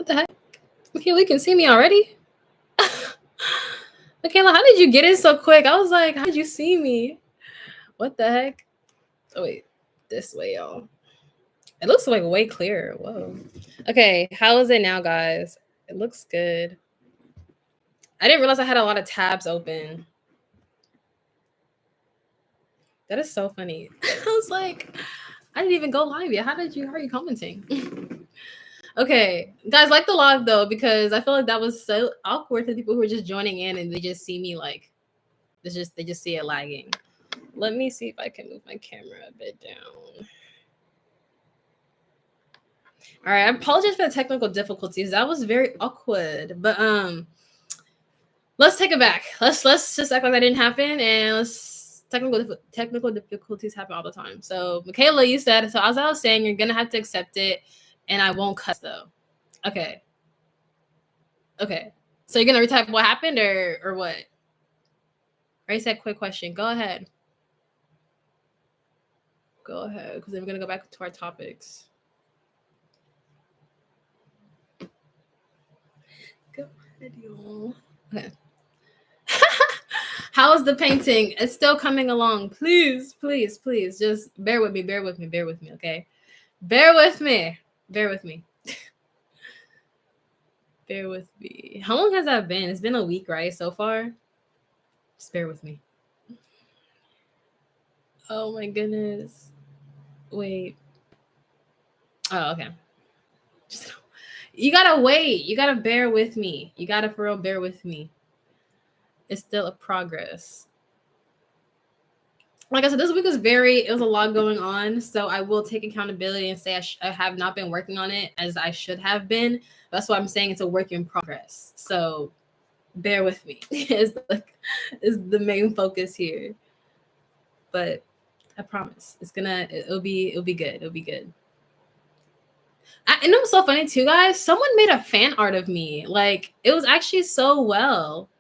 the heck? Michaela, you can see me already? Michaela, how did you get in so quick? I was like, how did you see me? What the heck? Oh, wait. This way, y'all. It looks like way clearer. Whoa. Okay, how is it now, guys? It looks good. I didn't realize I had a lot of tabs open. That is so funny. I was like, I didn't even go live yet. How are you commenting? Okay, guys, like the live though, because I feel like that was so awkward for people who are just joining in and they just see me like, they just see it lagging. Let me see if I can move my camera a bit down. All right, I apologize for the technical difficulties. That was very awkward, but let's take it back. Let's just act like that didn't happen, and technical difficulties happen all the time. So, Michaela, you said so. As I was saying, you're gonna have to accept it, and I won't cuss though. Okay. Okay. So you're gonna retype what happened or what? I said quick question. Go ahead. Go ahead, because then we're gonna go back to our topics. Go ahead, y'all. Okay. How is the painting? It's still coming along. Please, please, please, just bear with me. Bear with me. Bear with me. Okay. Bear with me. Bear with me. Bear with me. How long has that been? It's been a week, right? So far. Just bear with me. Oh my goodness. Wait. Oh, okay. Just, you gotta wait. You gotta bear with me. You gotta for real bear with me. It's still a progress. Like I said, this week was it was a lot going on. So I will take accountability and say I have not been working on it as I should have been. That's why I'm saying it's a work in progress. So bear with me is the main focus here. But I promise it'll be good. It'll be good. And it was so funny too, guys. Someone made a fan art of me. Like it was actually so well.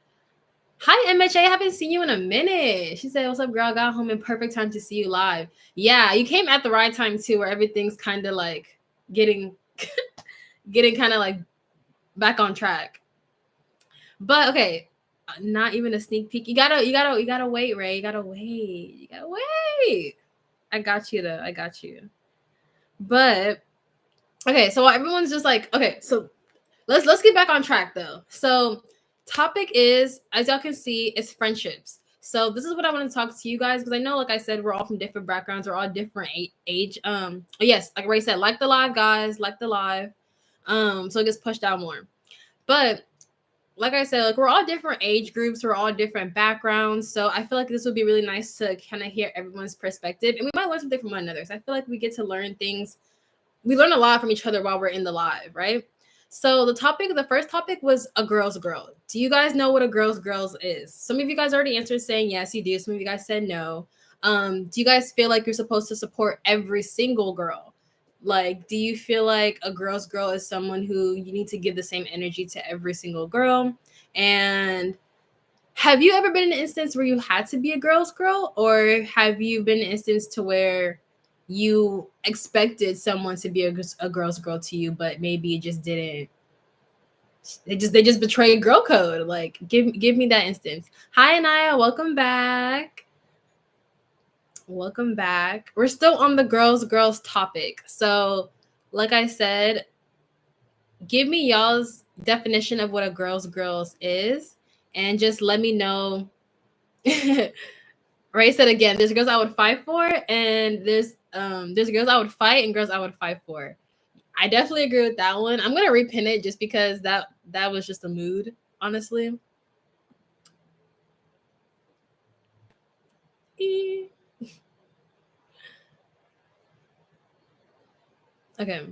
Hi, MHA. Haven't seen you in a minute. She said, "What's up, girl? Got home in perfect time to see you live." Yeah, you came at the right time too, where everything's kind of like getting kind of like back on track. But okay, not even a sneak peek. You gotta wait, Ray. You gotta wait. I got you though. I got you. But okay, so everyone's just like, okay, so let's get back on track though. So topic is, as y'all can see, it's friendships. So this is what I want to talk to you guys, because I know, like I said, we're all from different backgrounds, we're all different age. Yes, like Ray said, like the live, guys, like the live. So it gets pushed out more. But like I said, like we're all different age groups, we're all different backgrounds. So I feel like this would be really nice to kind of hear everyone's perspective, and we might learn something from one another. So I feel like we get to learn things. We learn a lot from each other while we're in the live, right? So the first topic was a girl's girl. Do you guys know what a girl's girls is? Some of you guys already answered saying yes, you do. Some of you guys said no. Do you guys feel like you're supposed to support every single girl? Like, do you feel like a girl's girl is someone who you need to give the same energy to every single girl? And have you ever been in an instance where you had to be a girl's girl, or have you been in an instance to where you expected someone to be a girl's girl to you, but maybe it just didn't? They just betrayed girl code. Like, give me that instance. Hi, Anaya, welcome back. Welcome back. We're still on the girls topic. So, like I said, give me y'all's definition of what a girls is, and just let me know. Ray said again, there's girls I would fight for, and there's girls I would fight and girls I would fight for. I definitely agree with that one. I'm gonna repin it just because that was just a mood, honestly. Okay.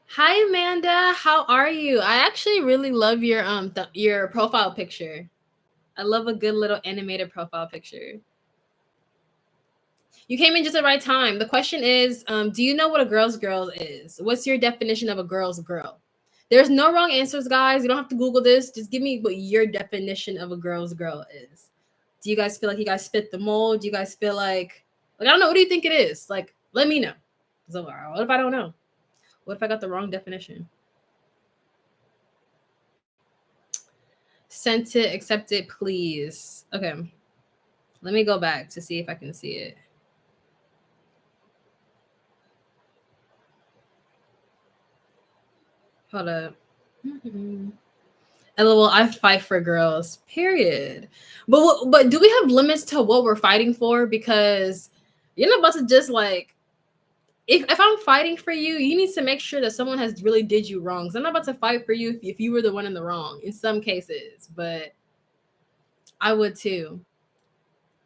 Hi, Amanda. How are you? I actually really love your your profile picture. I love a good little animated profile picture. You came in just at the right time. The question is, do you know what a girl's girl is? What's your definition of a girl's girl? There's no wrong answers, guys. You don't have to Google this. Just give me what your definition of a girl's girl is. Do you guys feel like you guys fit the mold? Do you guys feel like I don't know. What do you think it is? Like, let me know. So, what if I don't know? What if I got the wrong definition? Sent it, accept it, please. Okay. Let me go back to see if I can see it. Hold up. LOL, I fight for girls. Period. But do we have limits to what we're fighting for? Because you're not about to just like if I'm fighting for you, you need to make sure that someone has really did you wrong. So I'm not about to fight for you if you were the one in the wrong in some cases, but I would too.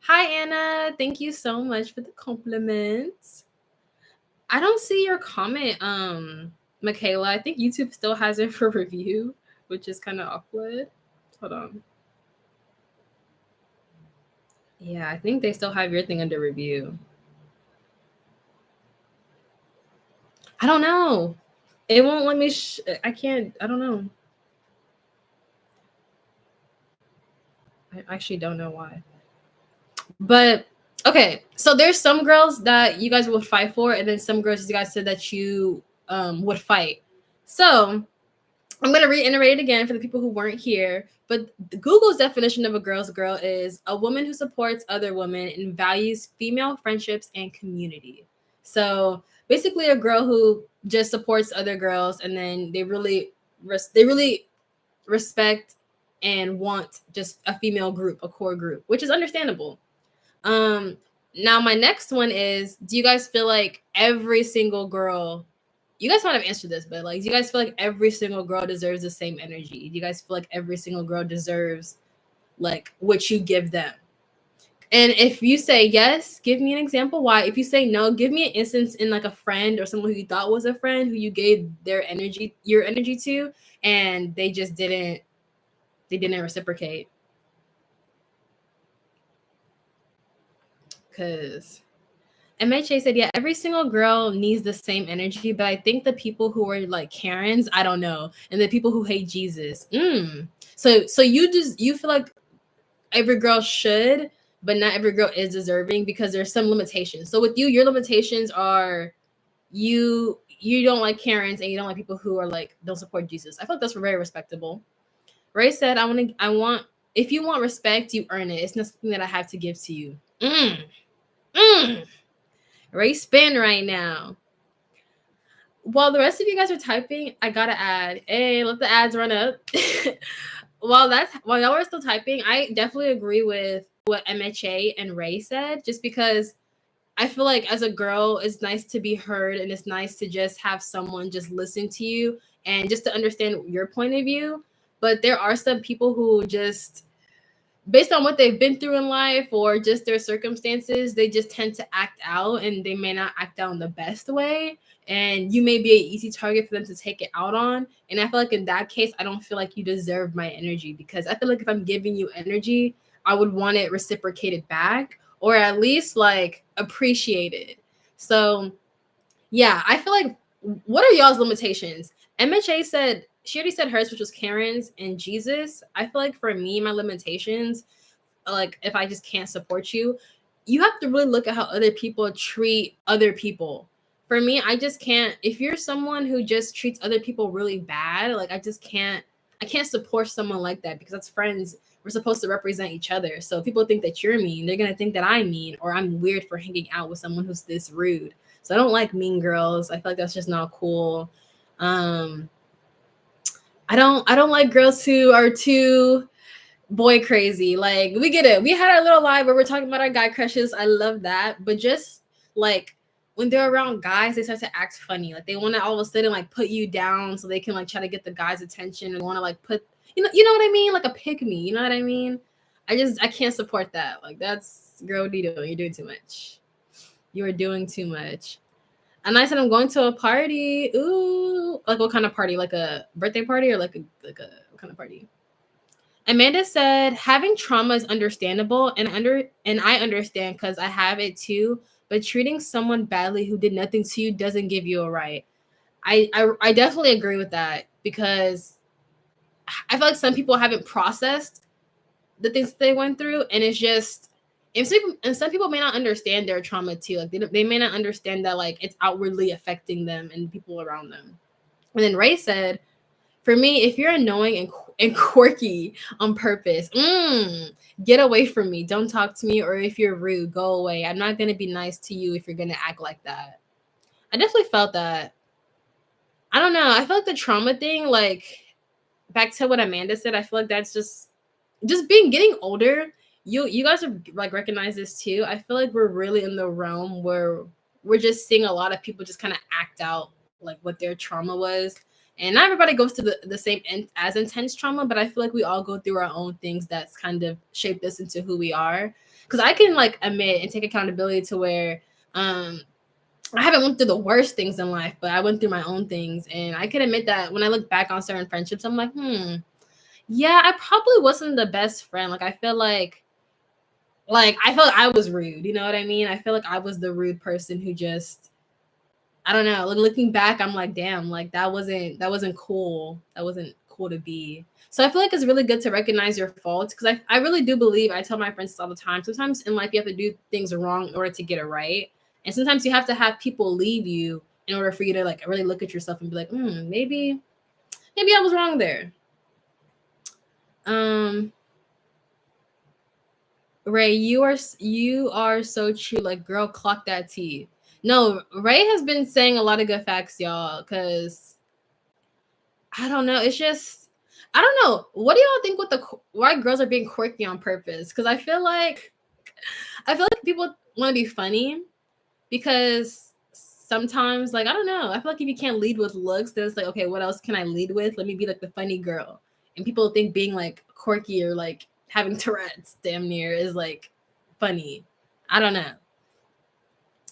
Hi Anna, thank you so much for the compliments. I don't see your comment, Michaela. I think YouTube still has it for review, which is kind of awkward. Hold on. Yeah, I think they still have your thing under review. I don't know. It won't let me. I can't. I don't know. I actually don't know why. But okay, so there's some girls that you guys would fight for, and then some girls you guys said that you would fight. So I'm gonna reiterate it again for the people who weren't here. But Google's definition of a girl's girl is a woman who supports other women and values female friendships and community. So basically, a girl who just supports other girls, and then they really respect and want just a female group, a core group, which is understandable. Um, Now my next one is: do you guys feel like every single girl? You guys might have answered this, but like, do you guys feel like every single girl deserves the same energy? Do you guys feel like every single girl deserves like what you give them? And if you say yes, give me an example why. If you say no, give me an instance in like a friend or someone who you thought was a friend who you gave your energy to, and they just didn't reciprocate. Because MHA said, yeah, every single girl needs the same energy, but I think the people who are like Karens, I don't know, and the people who hate Jesus. So you feel like every girl should, but not every girl is deserving because there's some limitations. So with you, your limitations are you don't like Karens and you don't like people who are like don't support Jesus. I feel like that's very respectable. Ray said, I want if you want respect, you earn it. It's not something that I have to give to you. Ray spin right now. While the rest of you guys are typing, I gotta add. Hey, let the ads run up. While y'all are still typing, I definitely agree with what MHA and Ray said, just because I feel like as a girl, it's nice to be heard and it's nice to just have someone just listen to you and just to understand your point of view. But there are some people who just based on what they've been through in life or just their circumstances, they just tend to act out and they may not act out in the best way. And you may be an easy target for them to take it out on. And I feel like in that case, I don't feel like you deserve my energy because I feel like if I'm giving you energy, I would want it reciprocated back or at least like appreciated. So yeah, I feel like what are y'all's limitations? MHA said she already said hers, which was Karen's and Jesus. I feel like for me, my limitations, like if I just can't support you, you have to really look at how other people treat other people. For me, I just can't. If you're someone who just treats other people really bad, like I can't support someone like that because that's friends. We're supposed to represent each other. So if people think that you're mean, they're gonna think that I'm mean or I'm weird for hanging out with someone who's this rude. So I don't like mean girls. I feel like that's just not cool. Um, I don't like girls who are too boy crazy. Like we get it. We had our little live where we're talking about our guy crushes. I love that. But just like when they're around guys, they start to act funny. Like they want to all of a sudden like put you down so they can like try to get the guy's attention and want to like put you know what I mean? Like a pick me. You know what I mean? I can't support that. Like that's girl, what are you doing? You're doing too much. You are doing too much. And I said I'm going to a party. Ooh, like what kind of party? Like a birthday party or like a what kind of party? Amanda said having trauma is understandable and I understand because I have it too. But treating someone badly who did nothing to you doesn't give you a right. I definitely agree with that because I feel like some people haven't processed the things that they went through, and it's just and some people may not understand their trauma too. Like they may not understand that like it's outwardly affecting them and people around them. And then Ray said, for me, if you're annoying and quirky on purpose. Get away from me. Don't talk to me, or if you're rude, go away. I'm not gonna be nice to you if you're gonna act like that. I definitely felt that. I don't know. I feel like the trauma thing, like back to what Amanda said, I feel like that's just being getting older. You guys have like recognized this too. I feel like we're really in the realm where we're just seeing a lot of people just kind of act out like what their trauma was. And not everybody goes to the same as intense trauma, but I feel like we all go through our own things that's kind of shaped us into who we are. Because I can like admit and take accountability to where I haven't went through the worst things in life, but I went through my own things. And I can admit that when I look back on certain friendships, I'm like, yeah, I probably wasn't the best friend. Like I feel like I felt like I was rude. You know what I mean? I feel like I was the rude person who just, I don't know. Like looking back, I'm like, damn, like that wasn't cool. That wasn't cool to be. So I feel like it's really good to recognize your faults because I really do believe, I tell my friends this all the time. Sometimes in life you have to do things wrong in order to get it right. And sometimes you have to have people leave you in order for you to like really look at yourself and be like, maybe I was wrong there. Ray, you are so true. Like, girl, clock that T. No, Ray has been saying a lot of good facts, y'all. Cause I don't know. It's just I don't know. What do y'all think with why girls are being quirky on purpose? Cause I feel like people want to be funny because sometimes like I don't know. I feel like if you can't lead with looks, then it's like okay, what else can I lead with? Let me be like the funny girl. And people think being like quirky or like having Tourette's damn near is like funny. I don't know.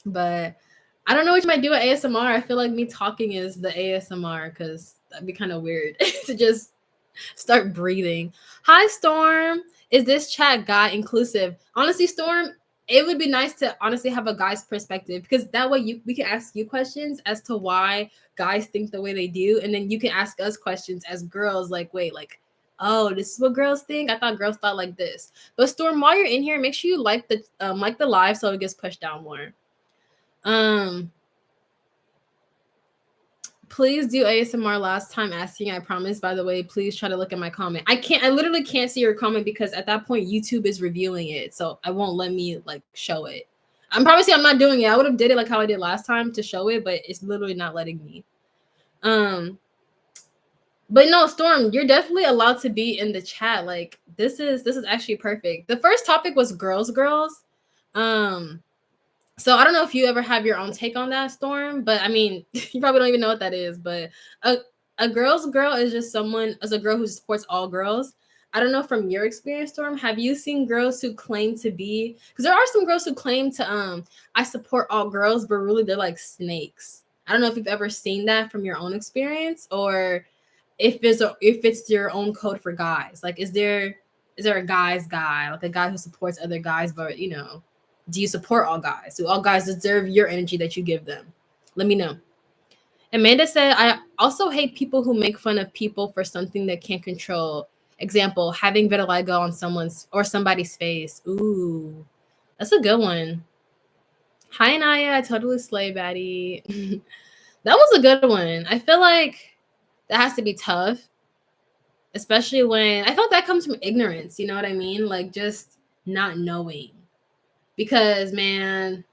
But I don't know what you might do with ASMR. I feel like me talking is the ASMR because that'd be kind of weird to just start breathing. Hi, Storm. Is this chat guy inclusive? Honestly, Storm, it would be nice to honestly have a guy's perspective because that way we can ask you questions as to why guys think the way they do, and then you can ask us questions as girls. Like, wait, like, oh, this is what girls think. I thought girls thought like this. But Storm, while you're in here, make sure you like the live so it gets pushed down more. Please do ASMR last time asking, I promise. By the way, please try to look at my comment. I literally can't see your comment because at that point YouTube is reviewing it. So I won't let me like show it. I'm promising I'm not doing it. I would have did it like how I did last time to show it, but it's literally not letting me. But no, Storm, you're definitely allowed to be in the chat. Like this is actually perfect. The first topic was girls. So I don't know if you ever have your own take on that, Storm, but I mean, you probably don't even know what that is. But a girl's girl is just someone as a girl who supports all girls. I don't know from your experience, Storm. Have you seen girls who claim to be? Because there are some girls who claim to I support all girls, but really they're like snakes. I don't know if you've ever seen that from your own experience, or if it's your own code for guys. Like, is there a guy's guy, like a guy who supports other guys, but do you support all guys? Do all guys deserve your energy that you give them? Let me know. Amanda said, I also hate people who make fun of people for something they can't control. Example, having vitiligo on someone's or somebody's face. Ooh, that's a good one. Hi, Naya. I totally slay, baddie. That was a good one. I feel like that has to be tough, especially when I felt that comes from ignorance. You know what I mean? Like just not knowing. Because man,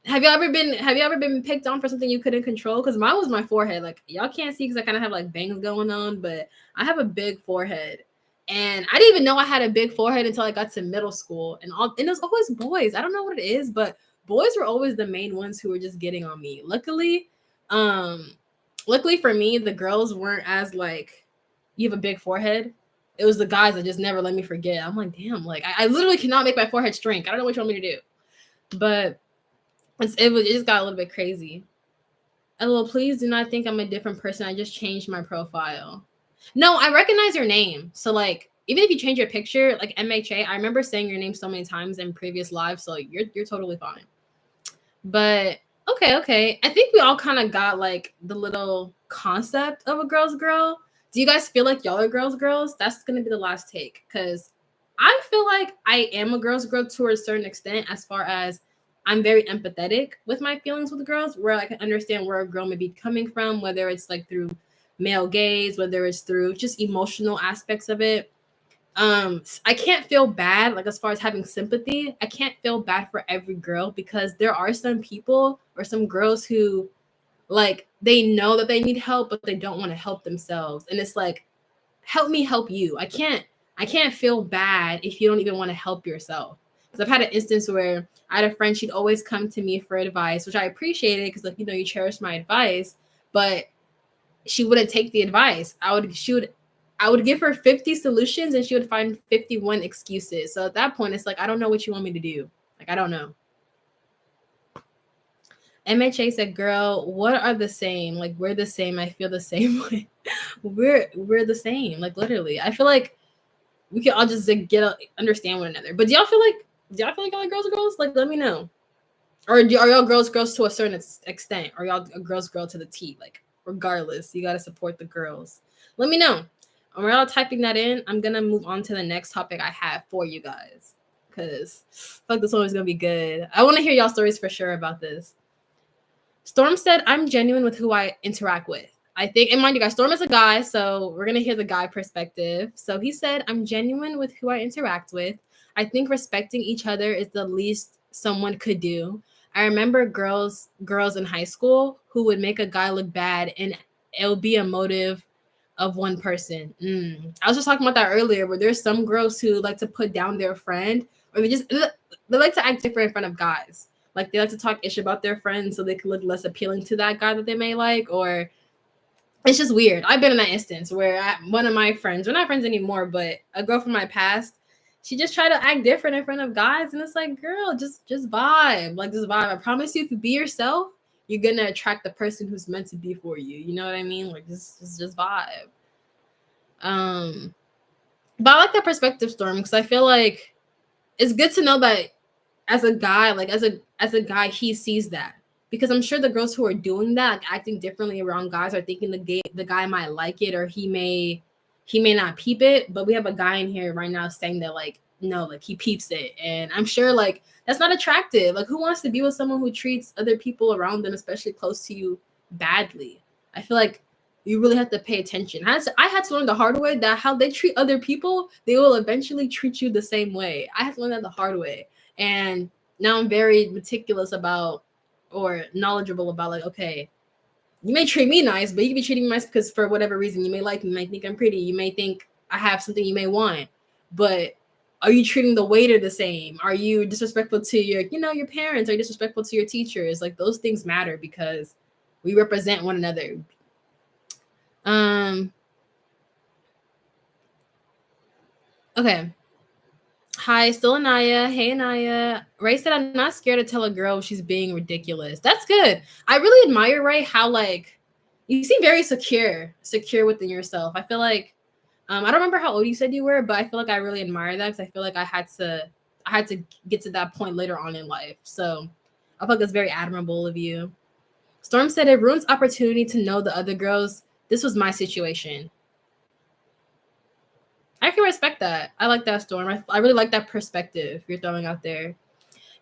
have you ever been picked on for something you couldn't control? Because mine was my forehead. Like y'all can't see because I kind of have like bangs going on, but I have a big forehead. And I didn't even know I had a big forehead until I got to middle school. And it was always boys. I don't know what it is, but boys were always the main ones who were just getting on me. Luckily for me, the girls weren't as like, you have a big forehead. It was the guys that just never let me forget. I'm like, damn, like I literally cannot make my forehead shrink. I don't know what you want me to do. But it just got a little bit crazy. LOL, please do not think I'm a different person. I just changed my profile. No, I recognize your name. So like, even if you change your picture, like MHA, I remember saying your name so many times in previous lives. So you're totally fine. But okay. I think we all kind of got like the little concept of a girl's girl. Do you guys feel like y'all are girls? That's gonna be the last take because I feel like I am a girl's girl to a certain extent, as far as I'm very empathetic with my feelings with girls, where I can understand where a girl may be coming from, whether it's like through male gaze, whether it's through just emotional aspects of it. I can't feel bad, like as far as having sympathy, I can't feel bad for every girl, because there are some people or some girls who, like, they know that they need help, but they don't want to help themselves. And it's like, help me help you. I can't feel bad if you don't even want to help yourself. Because I've had an instance where I had a friend, she'd always come to me for advice, which I appreciated because, like, you cherish my advice, but she wouldn't take the advice. I would give her 50 solutions and she would find 51 excuses. So at that point, it's like, I don't know what you want me to do. Like, I don't know. MHA said, girl, what are the same? Like, we're the same. I feel the same way. we're the same. Like, literally. I feel like we can all just understand one another. But do y'all feel like y'all like girls are girls? Like, let me know. Or are y'all girls to a certain extent? Or y'all a girl to the T? Like, regardless, you gotta support the girls. Let me know. And we're all typing that in. I'm gonna move on to the next topic I have for you guys, because fuck, this one is gonna be good. I want to hear y'all stories for sure about this. Storm said, I'm genuine with who I interact with. I think, and mind you guys, Storm is a guy, so we're going to hear the guy perspective. So he said, I'm genuine with who I interact with. I think respecting each other is the least someone could do. I remember girls in high school who would make a guy look bad, and it'll be a motive of one person. I was just talking about that earlier, where there's some girls who like to put down their friend, or they like to act different in front of guys. Like, they like to talk ish about their friends so they can look less appealing to that guy that they may like, or it's just weird. I've been in that instance where one of my friends, we're not friends anymore, but a girl from my past, she just tried to act different in front of guys, and it's like, girl, just vibe. Like, just vibe. I promise you, if you be yourself, you're gonna attract the person who's meant to be for you. You know what I mean? Like, just vibe. But I like that perspective, Storm, because I feel like it's good to know that as a guy, like as a guy, he sees that, because I'm sure the girls who are doing that, like, acting differently around guys, are thinking the guy might like it, or he may not peep it. But we have a guy in here right now saying that, like, no, like, he peeps it, and I'm sure, like, that's not attractive. Like, who wants to be with someone who treats other people around them, especially close to you, badly? I feel like you really have to pay attention. I had to learn the hard way that how they treat other people, they will eventually treat you the same way. I had to learn that the hard way. And now I'm very meticulous about, or knowledgeable about, like, okay, you may treat me nice, but you can be treating me nice because for whatever reason, you may like me, you might think I'm pretty, you may think I have something you may want, but are you treating the waiter the same? Are you disrespectful to your parents? Are you disrespectful to your teachers? Like, those things matter because we represent one another. Okay. Hi, still Anaya. Hey, Anaya. Ray said, I'm not scared to tell a girl she's being ridiculous. That's good. I really admire, Ray, how, like, you seem very secure within yourself. I feel like, I don't remember how old you said you were, but I feel like I really admire that, because I feel like I had to get to that point later on in life. So I feel like that's very admirable of you. Storm said, it ruins opportunity to know the other girls. This was my situation. I can respect that. I like that, Storm. I really like that perspective you're throwing out there.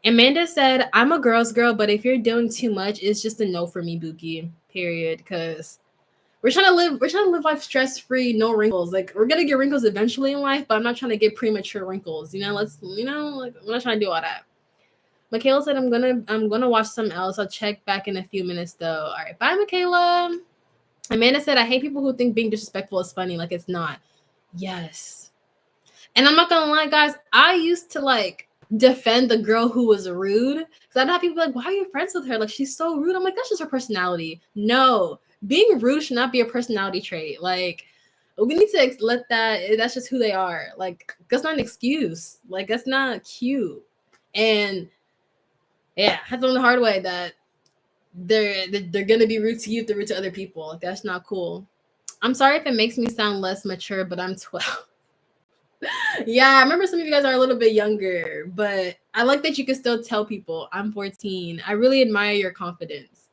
Amanda said, I'm a girl's girl, but if you're doing too much, it's just a no for me, Buki. Period. Because we're trying to live life stress-free, no wrinkles. Like, we're gonna get wrinkles eventually in life, but I'm not trying to get premature wrinkles. Like, I'm not trying to do all that. Michaela said, I'm gonna watch something else. I'll check back in a few minutes though. All right, bye, Michaela. Amanda said, I hate people who think being disrespectful is funny. Like, it's not. Yes. And I'm not gonna lie, guys, I used to, like, defend the girl who was rude. Because I'd have people like, why are you friends with her? Like, she's so rude. I'm like, that's just her personality. No, being rude should not be a personality trait. Like, we need to let that's just who they are. Like, that's not an excuse. Like, that's not cute. And yeah, I had to learn the hard way that they're gonna be rude to you if they're rude to other people. Like, that's not cool. I'm sorry if it makes me sound less mature, but I'm 12. Yeah, I remember some of you guys are a little bit younger, but I like that you can still tell people I'm 14. I really admire your confidence.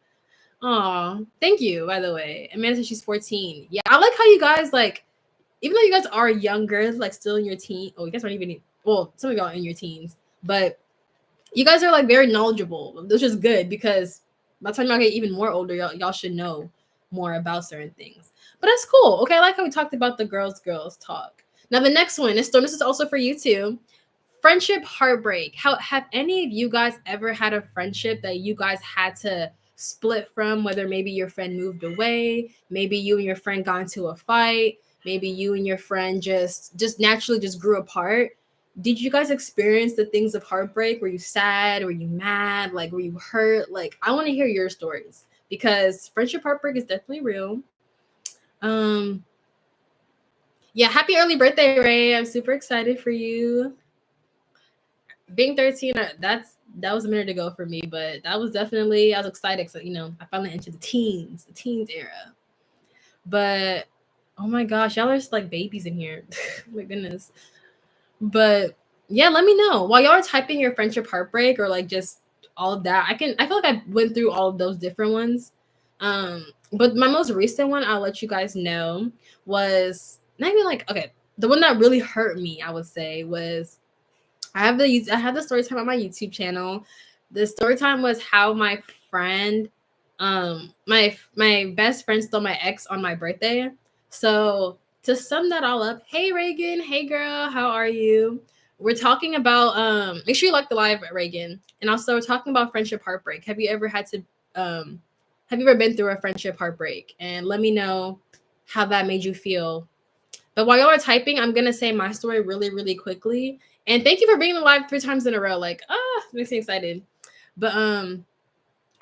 Aw, thank you, by the way. Amanda said she's 14. Yeah, I like how you guys, like, even though you guys are younger, like, still in your teen. Oh, you guys aren't even, well, some of y'all are in your teens, but you guys are, like, very knowledgeable, which is good, because by the time y'all get even more older, y'all should know more about certain things. But that's cool. Okay, I like how we talked about the girls talk. Now the next one, this is also for you too. Friendship heartbreak. How have any of you guys ever had a friendship that you guys had to split from? Whether maybe your friend moved away, maybe you and your friend got into a fight, maybe you and your friend just naturally just grew apart. Did you guys experience the things of heartbreak? Were you sad? Were you mad? Like, were you hurt? Like, I want to hear your stories because friendship heartbreak is definitely real. Um, yeah, happy early birthday, Ray. I'm super excited for you. Being 13, that was a minute ago for me, but that was definitely, I was excited because, I finally entered the teens era. But oh my gosh, y'all are just like babies in here. Oh my goodness. But yeah, let me know while y'all are typing your friendship heartbreak or like just all of that. I feel like I went through all of those different ones. But my most recent one, I'll let you guys know, was not even like, okay, the one that really hurt me, I would say, was I have the story time on my YouTube channel. The story time was how my friend, my best friend stole my ex on my birthday. So to sum that all up, hey Reagan, hey girl, how are you? We're talking about make sure you like the live, Reagan, and also we're talking about friendship heartbreak. Have you ever been through a friendship heartbreak? And let me know how that made you feel. But while y'all are typing, I'm gonna say my story really, really quickly. And thank you for being live 3 times in a row. Like, makes me excited. But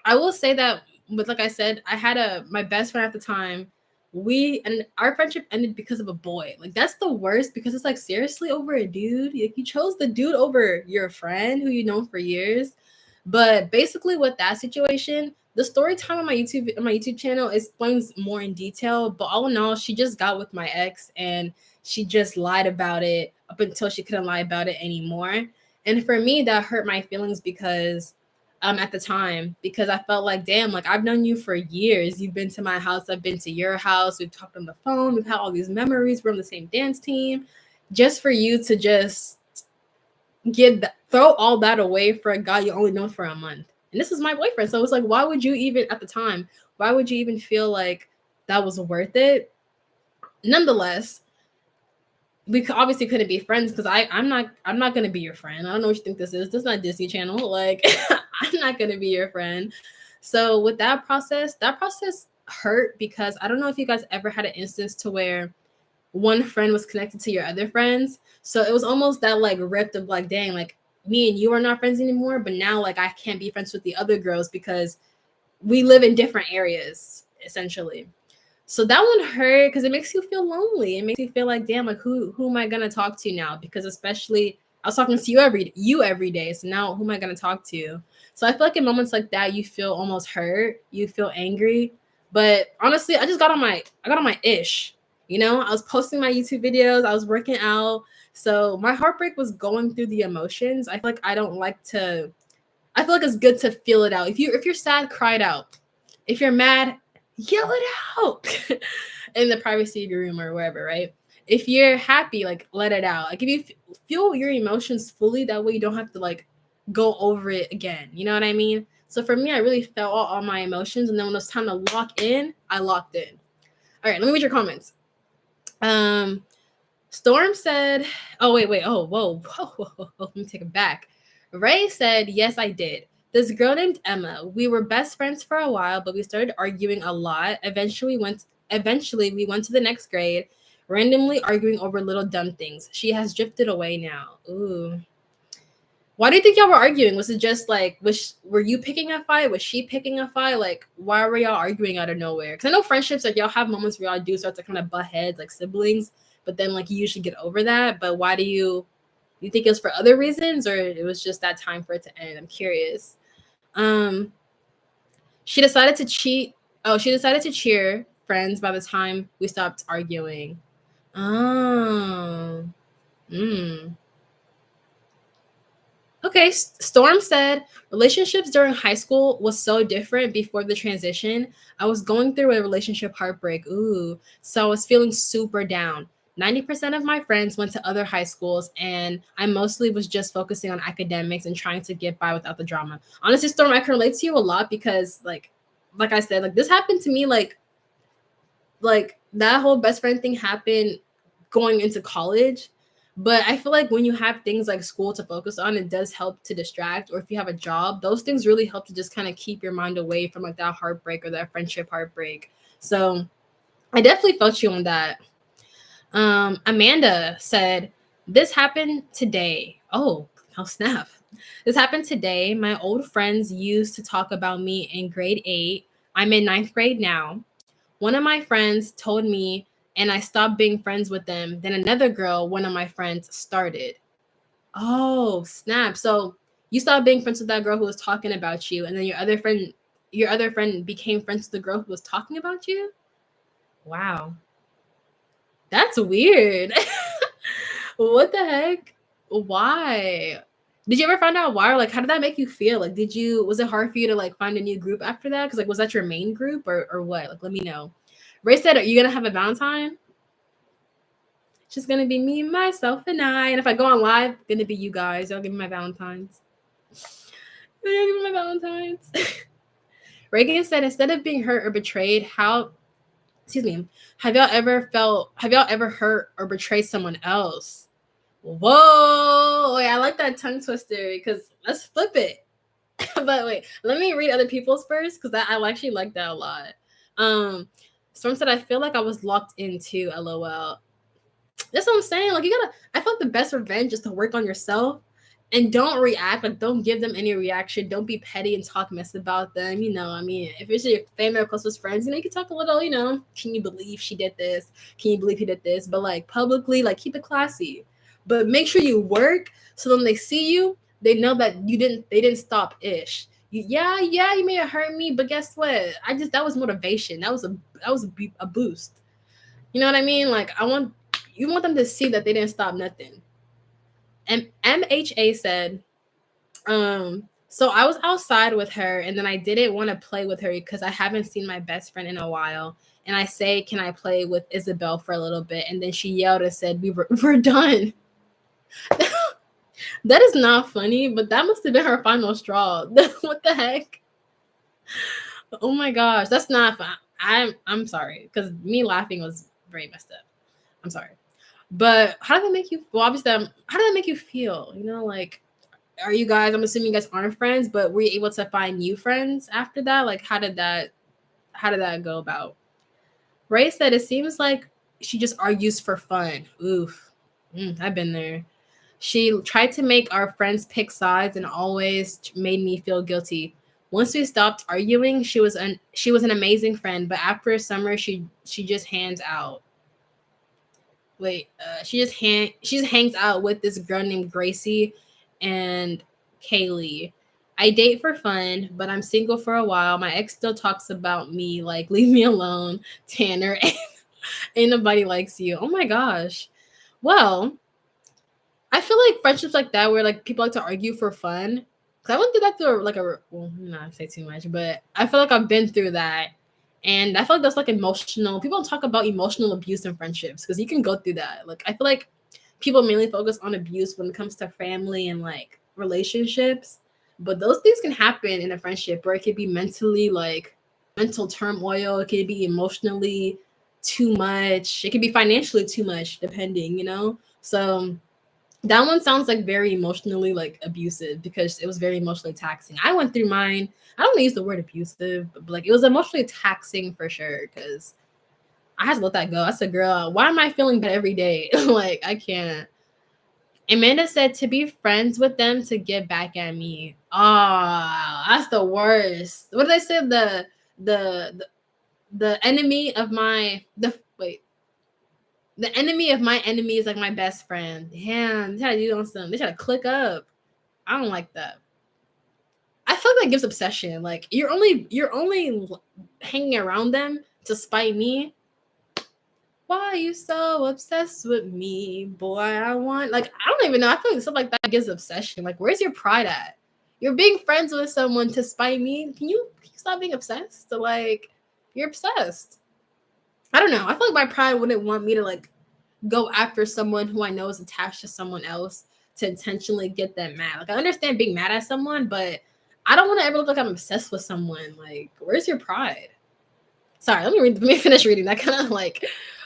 I will say that, but like I said, I had my best friend at the time. And our friendship ended because of a boy. Like, that's the worst because it's like, seriously, over a dude. Like, you chose the dude over your friend who you know for years. But basically, with that situation, the story time on my YouTube channel explains more in detail. But all in all, she just got with my ex and she just lied about it up until she couldn't lie about it anymore. And for me, that hurt my feelings because at the time, because I felt like, damn, like I've known you for years. You've been to my house, I've been to your house, we've talked on the phone, we've had all these memories, we're on the same dance team. Just for you to just throw all that away for a guy you only known for a month. And this is my boyfriend. So it's like, why would you even at the time, why would you even feel like that was worth it? Nonetheless, we obviously couldn't be friends because I'm not gonna be your friend. I don't know what you think this is. This is not Disney Channel. Like, I'm not gonna be your friend. So with that process hurt because I don't know if you guys ever had an instance to where one friend was connected to your other friends. So it was almost that like rift of like, dang, like me and you are not friends anymore, but now like I can't be friends with the other girls because we live in different areas essentially. So that one hurt because it makes you feel lonely. It makes you feel like, damn, like who am I gonna talk to now? Because especially I was talking to you every day. So now who am I gonna talk to? So I feel like in moments like that, you feel almost hurt, you feel angry. But honestly, I got on my ish. I was posting my YouTube videos, I was working out. So my heartbreak was going through the emotions. I feel like I feel like it's good to feel it out. If you're sad, cry it out. If you're mad, yell it out in the privacy of your room or wherever, right? If you're happy, like let it out. Like if you feel your emotions fully, that way you don't have to like go over it again. You know what I mean? So for me, I really felt all my emotions, and then when it was time to lock in, I locked in. All right, let me read your comments. Storm said, oh, wait. Oh, whoa. Let me take it back. Ray said, yes, I did. This girl named Emma. We were best friends for a while, but we started arguing a lot. Eventually, we went to the next grade, randomly arguing over little dumb things. She has drifted away now. Ooh. Why do you think y'all were arguing? Was it just like, were you picking a fight? Was she picking a fight? Like, why were y'all arguing out of nowhere? Because I know friendships, like y'all have moments where y'all do start to kind of butt heads like siblings, but then like you usually get over that. But why do you think it was for other reasons, or it was just that time for it to end? I'm curious. She decided to cheat. Oh, she decided to cheer friends by the time we stopped arguing. Oh. Okay, Storm said, relationships during high school was so different before the transition. I was going through a relationship heartbreak. Ooh, so I was feeling super down. 90% of my friends went to other high schools, and I mostly was just focusing on academics and trying to get by without the drama. Honestly, Storm, I can relate to you a lot because, like I said, like this happened to me like that whole best friend thing happened going into college. But I feel like when you have things like school to focus on, it does help to distract. Or if you have a job, those things really help to just kind of keep your mind away from like that heartbreak or that friendship heartbreak. So I definitely felt you on that. Amanda said, "This happened today." Oh snap. This happened today. My old friends used to talk about me in grade 8. I'm in ninth grade now. One of my friends told me, and I stopped being friends with them. Then another girl, one of my friends, started. Oh, snap. So you stopped being friends with that girl who was talking about you, and then your other friend became friends with the girl who was talking about you? Wow. That's weird. What the heck? Why? Did you ever find out why? Or like, how did that make you feel? Like, was it hard for you to like find a new group after that? Because like, was that your main group or what? Like, let me know. Ray said, "Are you gonna have a Valentine?" It's just gonna be me, myself, and I. And if I go on live, it's gonna be you guys. Y'all give me my Valentines. Y'all give me my Valentines. Reagan said, "Instead of being hurt or betrayed, excuse me, have y'all ever hurt or betrayed someone else?" Whoa, wait, I like that tongue twister because let's flip it. But wait, let me read other people's first because I actually like that a lot. Storm said, "I feel like I was locked into LOL." That's what I'm saying. Like, I feel like the best revenge is to work on yourself and don't react. Like, don't give them any reaction. Don't be petty and talk mess about them. I mean, if it's your family or closest friends, you can talk a little, can you believe she did this? Can you believe he did this? But like publicly, like keep it classy. But make sure you work so when they see you, they know that they didn't stop ish. Yeah, you may have hurt me, but guess what? That was motivation. That was a boost. You know what I mean? Like you want them to see that they didn't stop nothing. And MHA said, so I was outside with her and then I didn't want to play with her because I haven't seen my best friend in a while. And I say, "Can I play with Isabel for a little bit?" And then she yelled and said, we're done. That is not funny, but that must have been her final straw. What the heck? Oh my gosh, that's not fun. I'm sorry because me laughing was very messed up. I'm sorry. But how did that make you? Well, obviously, how did that make you feel? Like, are you guys? I'm assuming you guys aren't friends, but were you able to find new friends after that? Like, how did that go about? Ray said it seems like she just argues for fun. Oof, I've been there. She tried to make our friends pick sides and always made me feel guilty. Once we stopped arguing, she was an amazing friend, but after a summer, she just hands out. She just hangs out with this girl named Gracie and Kaylee. I date for fun, but I'm single for a while. My ex still talks about me like, "Leave me alone, Tanner." Ain't nobody likes you. Oh my gosh. Well, I feel like friendships like that where like people like to argue for fun. Cause I went through that through well, not say too much, but I feel like I've been through that. And I feel like that's like emotional. People don't talk about emotional abuse in friendships because you can go through that. Like I feel like people mainly focus on abuse when it comes to family and like relationships. But those things can happen in a friendship where it could be mentally like mental turmoil, it could be emotionally too much, it could be financially too much, depending. So that one sounds like very emotionally like abusive because it was very emotionally taxing. I went through mine. I don't want to use the word abusive, but like it was emotionally taxing for sure because I had to let that go. I said, "Girl, why am I feeling bad every day?" Like I can't. Amanda said to be friends with them to get back at me. Oh, that's the worst. What did they say? The enemy of my the wait. The enemy of my enemy is like my best friend. Damn, they try to do on some. They try to click up. I don't like that. I feel like that gives obsession. Like you're only hanging around them to spite me. Why are you so obsessed with me, boy? I don't even know. I feel like stuff like that gives obsession. Like, where's your pride at? You're being friends with someone to spite me. Can you stop being obsessed? So like, you're obsessed. I don't know. I feel like my pride wouldn't want me to like go after someone who I know is attached to someone else to intentionally get them mad. Like I understand being mad at someone, but I don't want to ever look like I'm obsessed with someone. Like, where's your pride? Sorry, let me finish reading. That kind of like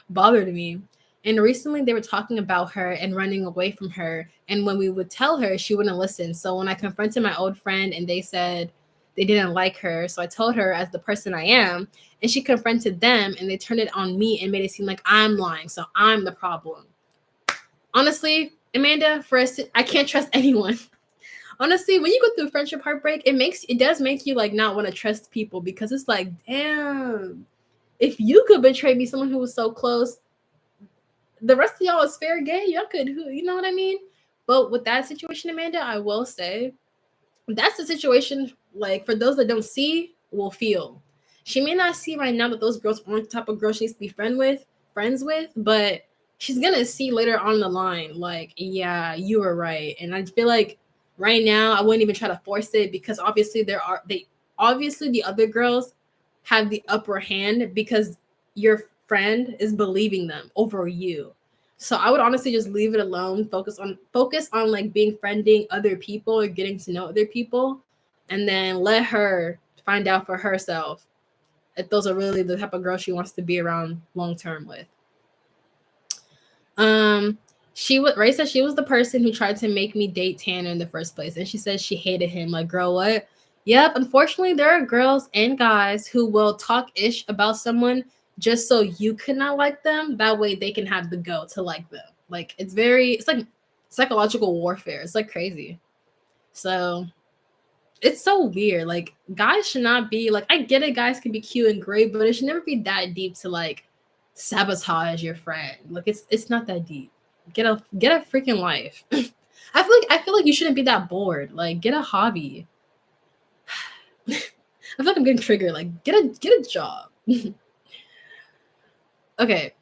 bothered me. And recently they were talking about her and running away from her. And when we would tell her, she wouldn't listen. So when I confronted my old friend and they said they didn't like her, so I told her as the person I am, and she confronted them and they turned it on me and made it seem like I'm lying. So I'm the problem. Honestly, Amanda, I can't trust anyone. Honestly, when you go through friendship heartbreak, it does make you like not want to trust people because it's like, damn, if you could betray me, someone who was so close, the rest of y'all is fair game. Y'all could, you know what I mean? But with that situation, Amanda, I will say that's the situation. Like for those that don't see, will feel. She may not see right now that those girls aren't the type of girl she needs to be friends with, but she's gonna see later on the line. Like, yeah, you were right, and I feel like right now I wouldn't even try to force it because obviously the other girls have the upper hand because your friend is believing them over you. So I would honestly just leave it alone, focus on like being friending other people or getting to know other people, and then let her find out for herself if those are really the type of girl she wants to be around long term with. Ray said she was the person who tried to make me date Tanner in the first place, and she said she hated him. Like, girl, what? Yep, unfortunately, there are girls and guys who will talk ish about someone just so you could not like them. That way they can have the go to like them. Like, it's like psychological warfare. It's like crazy. So it's so weird. Like, guys should not be like, I get it, guys can be cute and great, but it should never be that deep to like sabotage your friend. Like, it's not that deep. Get a freaking life. I feel like you shouldn't be that bored. Like, get a hobby. I feel like I'm getting triggered. Like, get a job. Okay.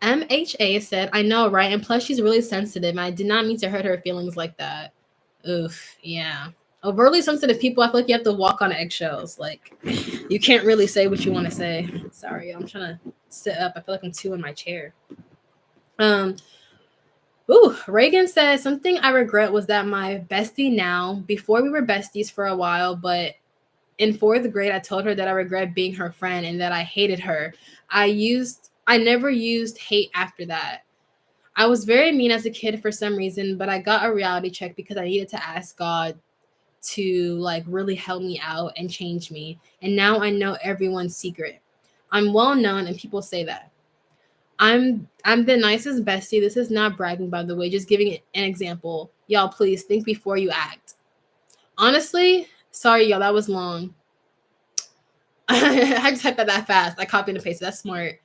MHA said, I know, right? And plus, she's really sensitive. And I did not mean to hurt her feelings like that. Oof, yeah. Overly sensitive people, I feel like you have to walk on eggshells. Like, you can't really say what you want to say. Sorry, I'm trying to sit up. I feel like I'm too in my chair. Reagan said, something I regret was that my bestie now, before we were besties for a while, but in fourth grade, I told her that I regret being her friend and that I hated her. I never used hate after that. I was very mean as a kid for some reason, but I got a reality check because I needed to ask God to like really help me out and change me. And now I know everyone's secret. I'm well known and people say that. I'm the nicest bestie. This is not bragging, by the way, just giving an example. Y'all, please think before you act. Honestly, sorry, y'all, that was long. I just typed that fast. I copied and pasted. That's smart.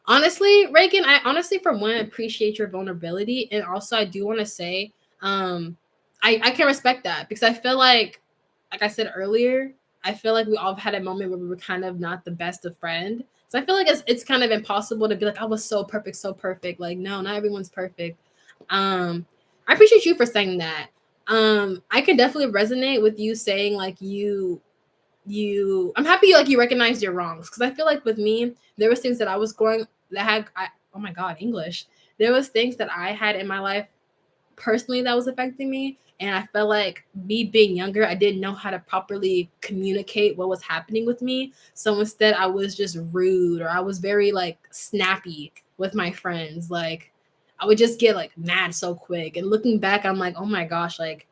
Honestly, Reagan, I honestly, for one, appreciate your vulnerability. And also, I do want to say, I can respect that because I feel like I said earlier, I feel like we all had a moment where we were kind of not the best of friends. So I feel like it's kind of impossible to be like, I was so perfect, so perfect. Like, no, not everyone's perfect. I appreciate you for saying that. I can definitely resonate with you saying like I'm happy like you recognized your wrongs because I feel like with me there was things that I was going that oh my god, English, there was things that I had in my life personally that was affecting me, and I felt like me being younger, I didn't know how to properly communicate what was happening with me. So instead I was just rude, or I was very like snappy with my friends. Like I would just get like mad so quick, and looking back I'm like, oh my gosh, like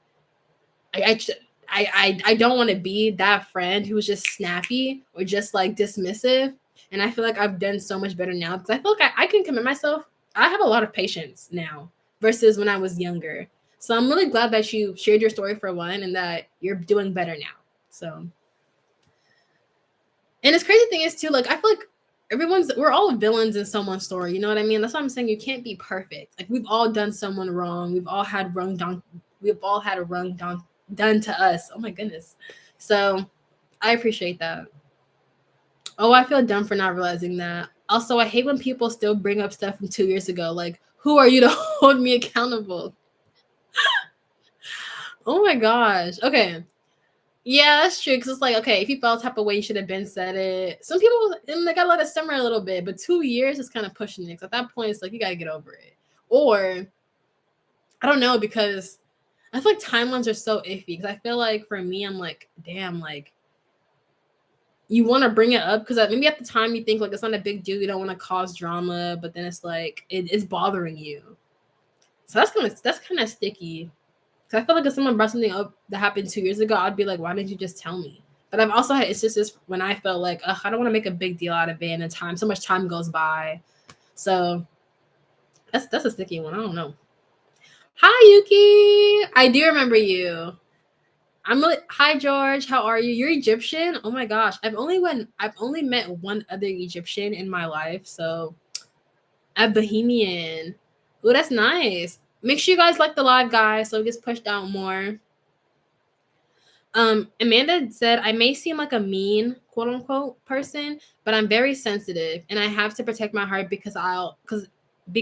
I don't want to be that friend who's just snappy or just like dismissive. And I feel like I've done so much better now because I feel like I can commit myself. I have a lot of patience now versus when I was younger. So I'm really glad that you shared your story for one and that you're doing better now. So, and this crazy thing is too, like, I feel like we're all villains in someone's story. You know what I mean? That's why I'm saying you can't be perfect. Like, we've all done someone wrong. We've all had a wrong done to us. Oh my goodness. So I appreciate that. Oh, I feel dumb for not realizing that. Also, I hate when people still bring up stuff from 2 years ago. Like, who are you to hold me accountable? Oh my gosh. Okay. Yeah, that's true. Because it's like, okay, if you felt type of way, you should have been said it. Some people, they gotta let it simmer a little bit, but 2 years is kind of pushing it. At that point, it's like, you gotta get over it. Or, I don't know, because I feel like timelines are so iffy. Because I feel like for me, I'm like, damn, like, you want to bring it up because maybe at the time you think like it's not a big deal, you don't want to cause drama, but then it's like it's bothering you. So that's kind of sticky. Because I feel like if someone brought something up that happened 2 years ago, I'd be like, why didn't you just tell me? But I've also had instances when I felt like, I don't want to make a big deal out of it, and so much time goes by. So that's a sticky one. I don't know. Hi Yuki, I do remember you. Hi George, how are you? You're Egyptian? Oh my gosh, I've only met one other Egyptian in my life, so a Bohemian. Oh, that's nice. Make sure you guys like the live, guys, so it gets pushed out more. Amanda said, I may seem like a mean, quote unquote, person, but I'm very sensitive and I have to protect my heart because I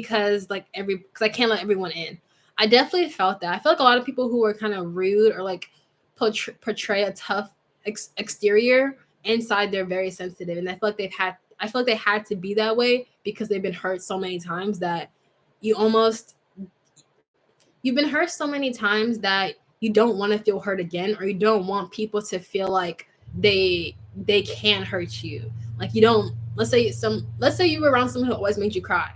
can't let everyone in. I definitely felt that. I feel like a lot of people who are kind of rude or like portray a tough exterior, inside they're very sensitive. And I feel like they had to be that way because they've been hurt so many times that you've been hurt so many times that you don't want to feel hurt again, or you don't want people to feel like they can hurt you. Like you don't. Let's say you were around someone who always made you cry.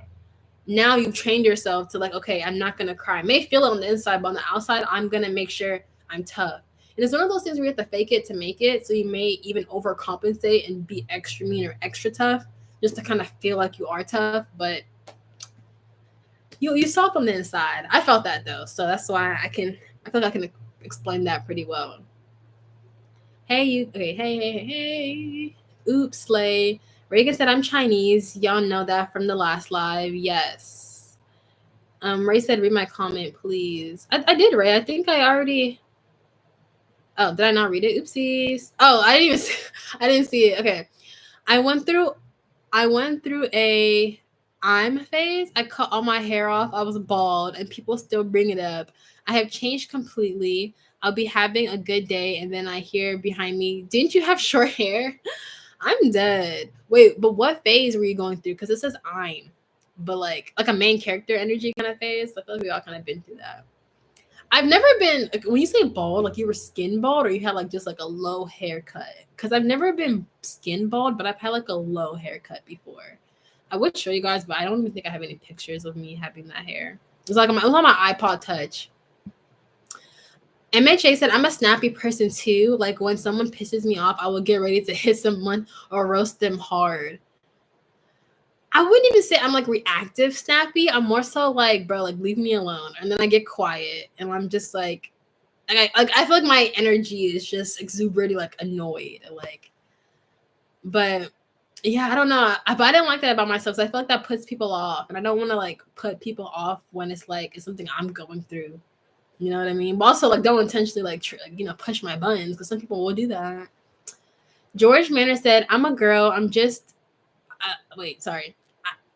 Now you've trained yourself to like, okay, I'm not gonna cry. I may feel it on the inside, but on the outside, I'm gonna make sure I'm tough. And it's one of those things where you have to fake it to make it. So you may even overcompensate and be extra mean or extra tough just to kind of feel like you are tough, but you saw from the inside. I felt that though, so that's why I feel like I can explain that pretty well. Hey you, okay, hey. Oops, slay. Reagan said I'm Chinese. Y'all know that from the last live. Yes. Ray said read my comment, please. I did, Ray. I think I already. Oh, did I not read it? Oopsies. Oh, I didn't see it. Okay, I went through a I'm phase. I cut all my hair off. I was bald, and people still bring it up. I have changed completely. I'll be having a good day, and then I hear behind me, "Didn't you have short hair?" I'm dead. Wait, but what phase were you going through? Because it says but like a main character energy kind of phase. I feel like we all kind of been through that. I've never been like, when you say bald, like you were skin bald or you had like just like a low haircut. Because I've never been skin bald, but I've had like a low haircut before. I would show you guys, but I don't even think I have any pictures of me having that hair. It was on my iPod Touch. MHA said, I'm a snappy person too. Like when someone pisses me off, I will get ready to hit someone or roast them hard. I wouldn't even say I'm like reactive snappy. I'm more so like, bro, like leave me alone. And then I get quiet and I'm just like I feel like my energy is just exuberantly like annoyed. But yeah, I don't know. But I didn't like that about myself. So I feel like that puts people off. And I don't want to like put people off when it's like it's something I'm going through. You know what I mean? But also like don't intentionally like push my buttons because some people will do that. George Manor said, I'm a girl. I'm just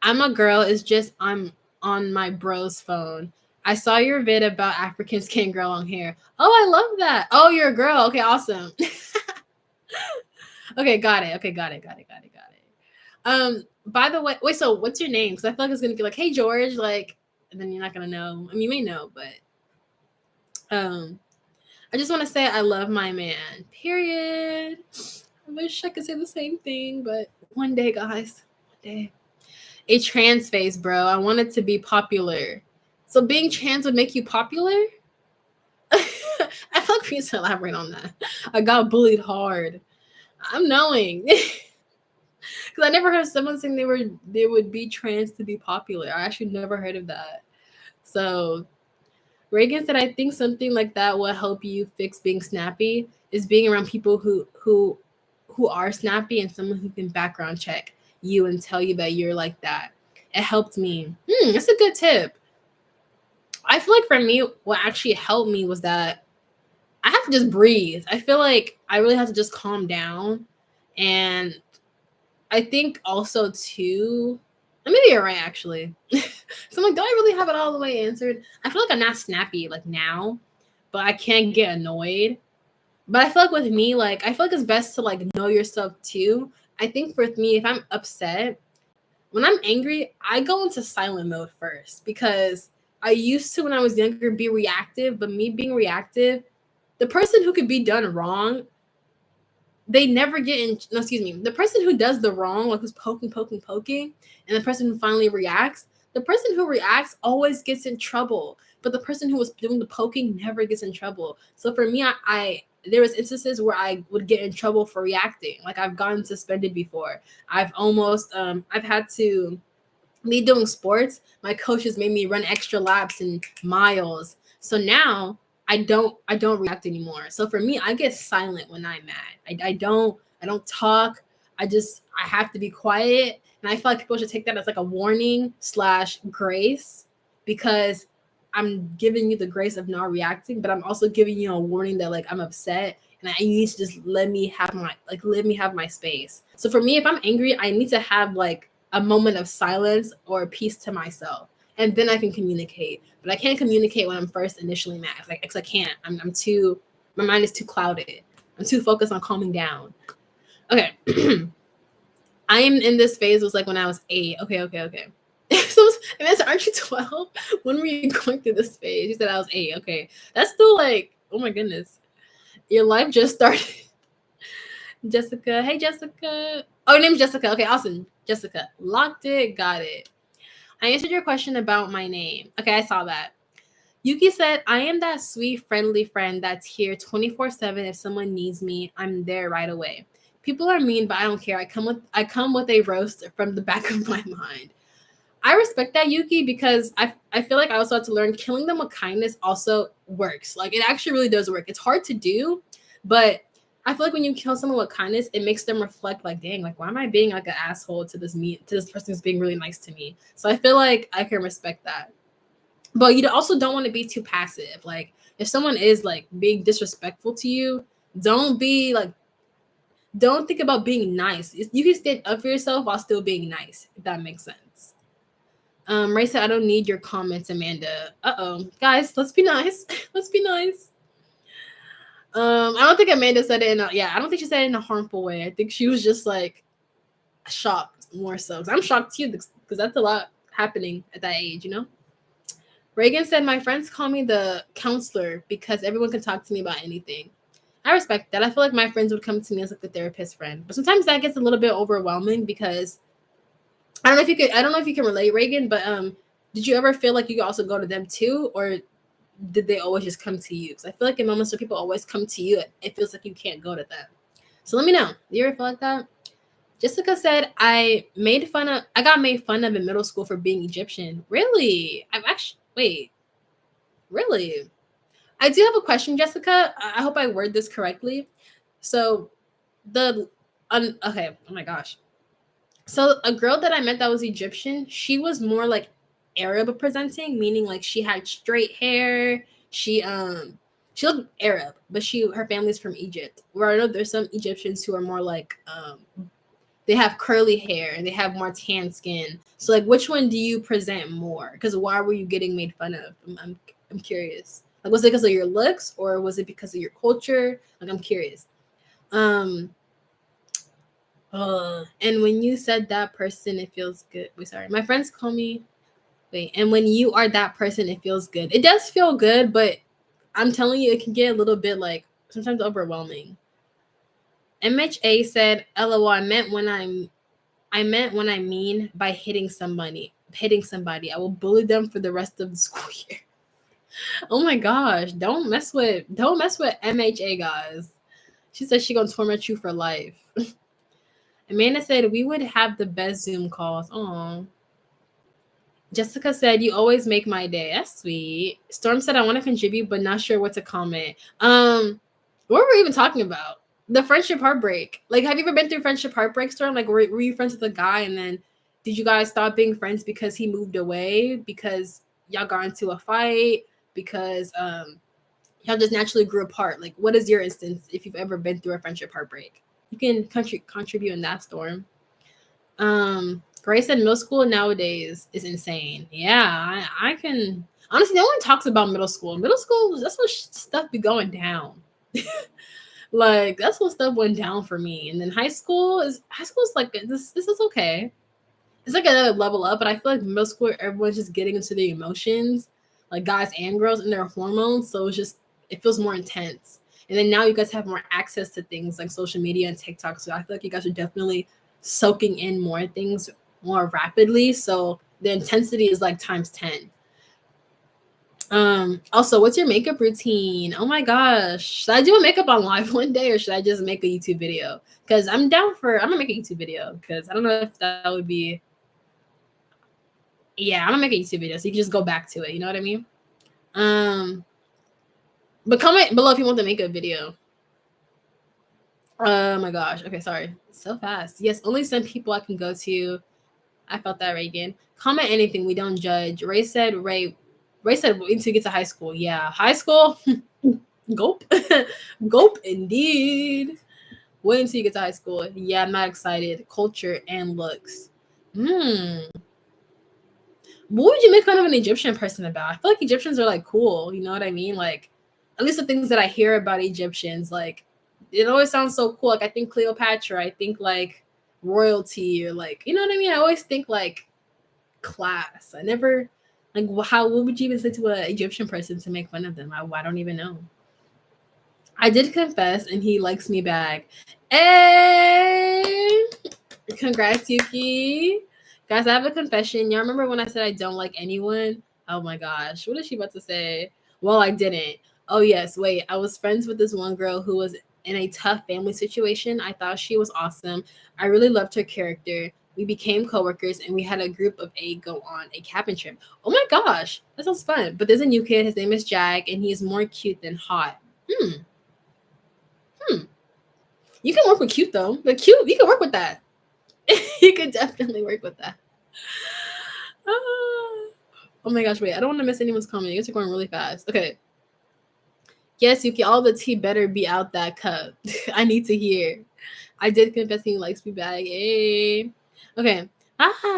I'm a girl. It's just I'm on my bro's phone. I saw your vid about Africans can't grow long hair. Oh, I love that. Oh, you're a girl. Okay, awesome. Okay, got it. By the way, wait, so what's your name? Because I feel like it's gonna be like, hey George, like, and then you're not gonna know. I mean, you may know, but I just want to say I love my man. Period. I wish I could say the same thing, but one day, guys, one day. A trans phase, bro. I wanted to be popular. So being trans would make you popular? I feel like we need to elaborate on that. I got bullied hard. I'm knowing. Because I never heard someone saying they would be trans to be popular. I actually never heard of that. So Reagan said, I think something like that will help you fix being snappy is being around people who are snappy and someone who can background check you and tell you that you're like that. It helped me. That's a good tip. I feel like for me, what actually helped me was that I have to just breathe. I feel like I really have to just calm down. And I think also too, maybe you're right actually. So I'm like, do I really have it all the way answered? I feel like I'm not snappy like now, but I can't get annoyed. But I feel like with me, like I feel like it's best to like know yourself too. I think for me, if I'm upset, when I'm angry, I go into silent mode first because I used to when I was younger be reactive, but me being reactive, the person who could be done wrong, they never get in. No, excuse me. The person who does the wrong, like who's poking, and the person who finally reacts, the person who reacts always gets in trouble. But the person who was doing the poking never gets in trouble. So for me, I there was instances where I would get in trouble for reacting. Like I've gotten suspended before. I've had to me doing sports, my coaches made me run extra laps and miles. So now I don't react anymore. So for me, I get silent when I'm mad. I don't talk. I have to be quiet. And I feel like people should take that as like a warning slash grace, because I'm giving you the grace of not reacting, but I'm also giving you a warning that like I'm upset and you need to just let me have my space. So for me, if I'm angry, I need to have like a moment of silence or peace to myself, and then I can communicate. But I can't communicate when I'm first initially mad. Like, cause I can't. I'm too. My mind is too clouded. I'm too focused on calming down. Okay. I am in this phase. Was like when I was 8. Okay. So, and then, aren't you 12? When were you going through this phase? You said I was 8. Okay, that's still like, oh my goodness, your life just started. Jessica, hey Jessica. Oh, your name's Jessica. Okay, awesome. Jessica, locked it, got it. I answered your question about my name. Okay, I saw that. Yuki said, I am that sweet, friendly friend that's here 24/7. If someone needs me, I'm there right away. People are mean, but I don't care. I come with a roast from the back of my mind. I respect that, Yuki, because I feel like I also have to learn killing them with kindness also works. Like it actually really does work. It's hard to do, but I feel like when you kill someone with kindness, it makes them reflect like, dang, like why am I being like an asshole to this person who's being really nice to me? So I feel like I can respect that. But you also don't want to be too passive. Like if someone is like being disrespectful to you, don't be like don't think about being nice. You can stand up for yourself while still being nice, if that makes sense. Ray said, I don't need your comments, Amanda. Uh-oh. Guys, let's be nice. Let's be nice. I don't think Amanda said it I don't think she said it in a harmful way. I think she was just like shocked more so. 'Cause I'm shocked too, because that's a lot happening at that age, you know? Reagan said, my friends call me the counselor because everyone can talk to me about anything. I respect that. I feel like my friends would come to me as like the therapist friend. But sometimes that gets a little bit overwhelming because I don't know if you can relate, Reagan, but did you ever feel like you could also go to them too, or did they always just come to you? Because I feel like in moments where people always come to you, it feels like you can't go to them. So let me know. Do you ever feel like that? Jessica said, I got made fun of in middle school for being Egyptian. Really? I've actually wait. Really? I do have a question, Jessica. I hope I word this correctly. So okay, oh my gosh. So a girl that I met that was Egyptian, she was more like Arab presenting, meaning like she had straight hair. She looked Arab, but her family's from Egypt. Where I know there's some Egyptians who are more like they have curly hair and they have more tan skin. So like which one do you present more? Because why were you getting made fun of? I'm curious. Like was it because of your looks or was it because of your culture? Like I'm curious. And when you said that person, it feels good. Wait, sorry. My friends call me. Wait, and when you are that person, it feels good. It does feel good, but I'm telling you, it can get a little bit like sometimes overwhelming. MHA said, "LOL, I meant when I mean by hitting somebody. I will bully them for the rest of the school year." Oh my gosh, don't mess with MHA, guys. She said she gonna torment you for life. Amanda said we would have the best Zoom calls. Oh. Jessica said you always make my day. That's sweet. Storm said I want to contribute but not sure what to comment. What were we even talking about? The friendship heartbreak. Like, have you ever been through friendship heartbreak, Storm? Like, were you friends with a guy and then did you guys stop being friends because he moved away? Because y'all got into a fight? Because y'all just naturally grew apart? Like, what is your instance if you've ever been through a friendship heartbreak? You can contribute in that, Storm. Grace said middle school nowadays is insane. Yeah, I can honestly. No one talks about middle school. Middle school, that's when stuff be going down. Like that's when stuff went down for me. And then high school is like this. This is okay. It's like another level up. But I feel like middle school, everyone's just getting into the emotions, like guys and girls, and their hormones. So it feels more intense. And then now you guys have more access to things like social media and TikTok. So I feel like you guys are definitely soaking in more things more rapidly. So the intensity is like times 10. Also, what's your makeup routine? Oh my gosh. Should I do a makeup on live one day or should I just make a YouTube video? Because I'm gonna make a YouTube video because I don't know if that would be. Yeah, I'm gonna make a YouTube video so you can just go back to it. You know what I mean? But comment below if you want the makeup video. Oh my gosh. Okay, sorry. So fast. Yes, only some people I can go to. I felt that, Reagan. Comment anything. We don't judge. Ray said wait until you get to high school. Yeah, high school. Gulp. Gulp indeed. Wait until you get to high school. Yeah, I'm not excited. Culture and looks. What would you make fun of an Egyptian person about? I feel like Egyptians are like cool. You know what I mean? Like, at least the things that I hear about Egyptians, like, it always sounds so cool. Like, I think Cleopatra, I think like royalty, or like, you know what I mean? I always think like class. I never, like, what would you even say to an Egyptian person to make fun of them? I don't even know. I did confess and he likes me back. Hey! Congrats, Yuki. Guys, I have a confession. Y'all remember when I said I don't like anyone? Oh my gosh. What is she about to say? Well, I didn't. Oh, yes. Wait. I was friends with this one girl who was in a tough family situation. I thought she was awesome. I really loved her character. We became coworkers and we had a group of 8 go on a cabin trip. Oh my gosh. That sounds fun. But there's a new kid. His name is Jack and he's more cute than hot. You can work with cute though. But cute, you can work with that. You could definitely work with that. Oh my gosh, wait. I don't want to miss anyone's comment. You guys are going really fast. Okay. Yes, Yuki, all the tea better be out that cup. I need to hear. I did confess he likes me back. Hey. Okay.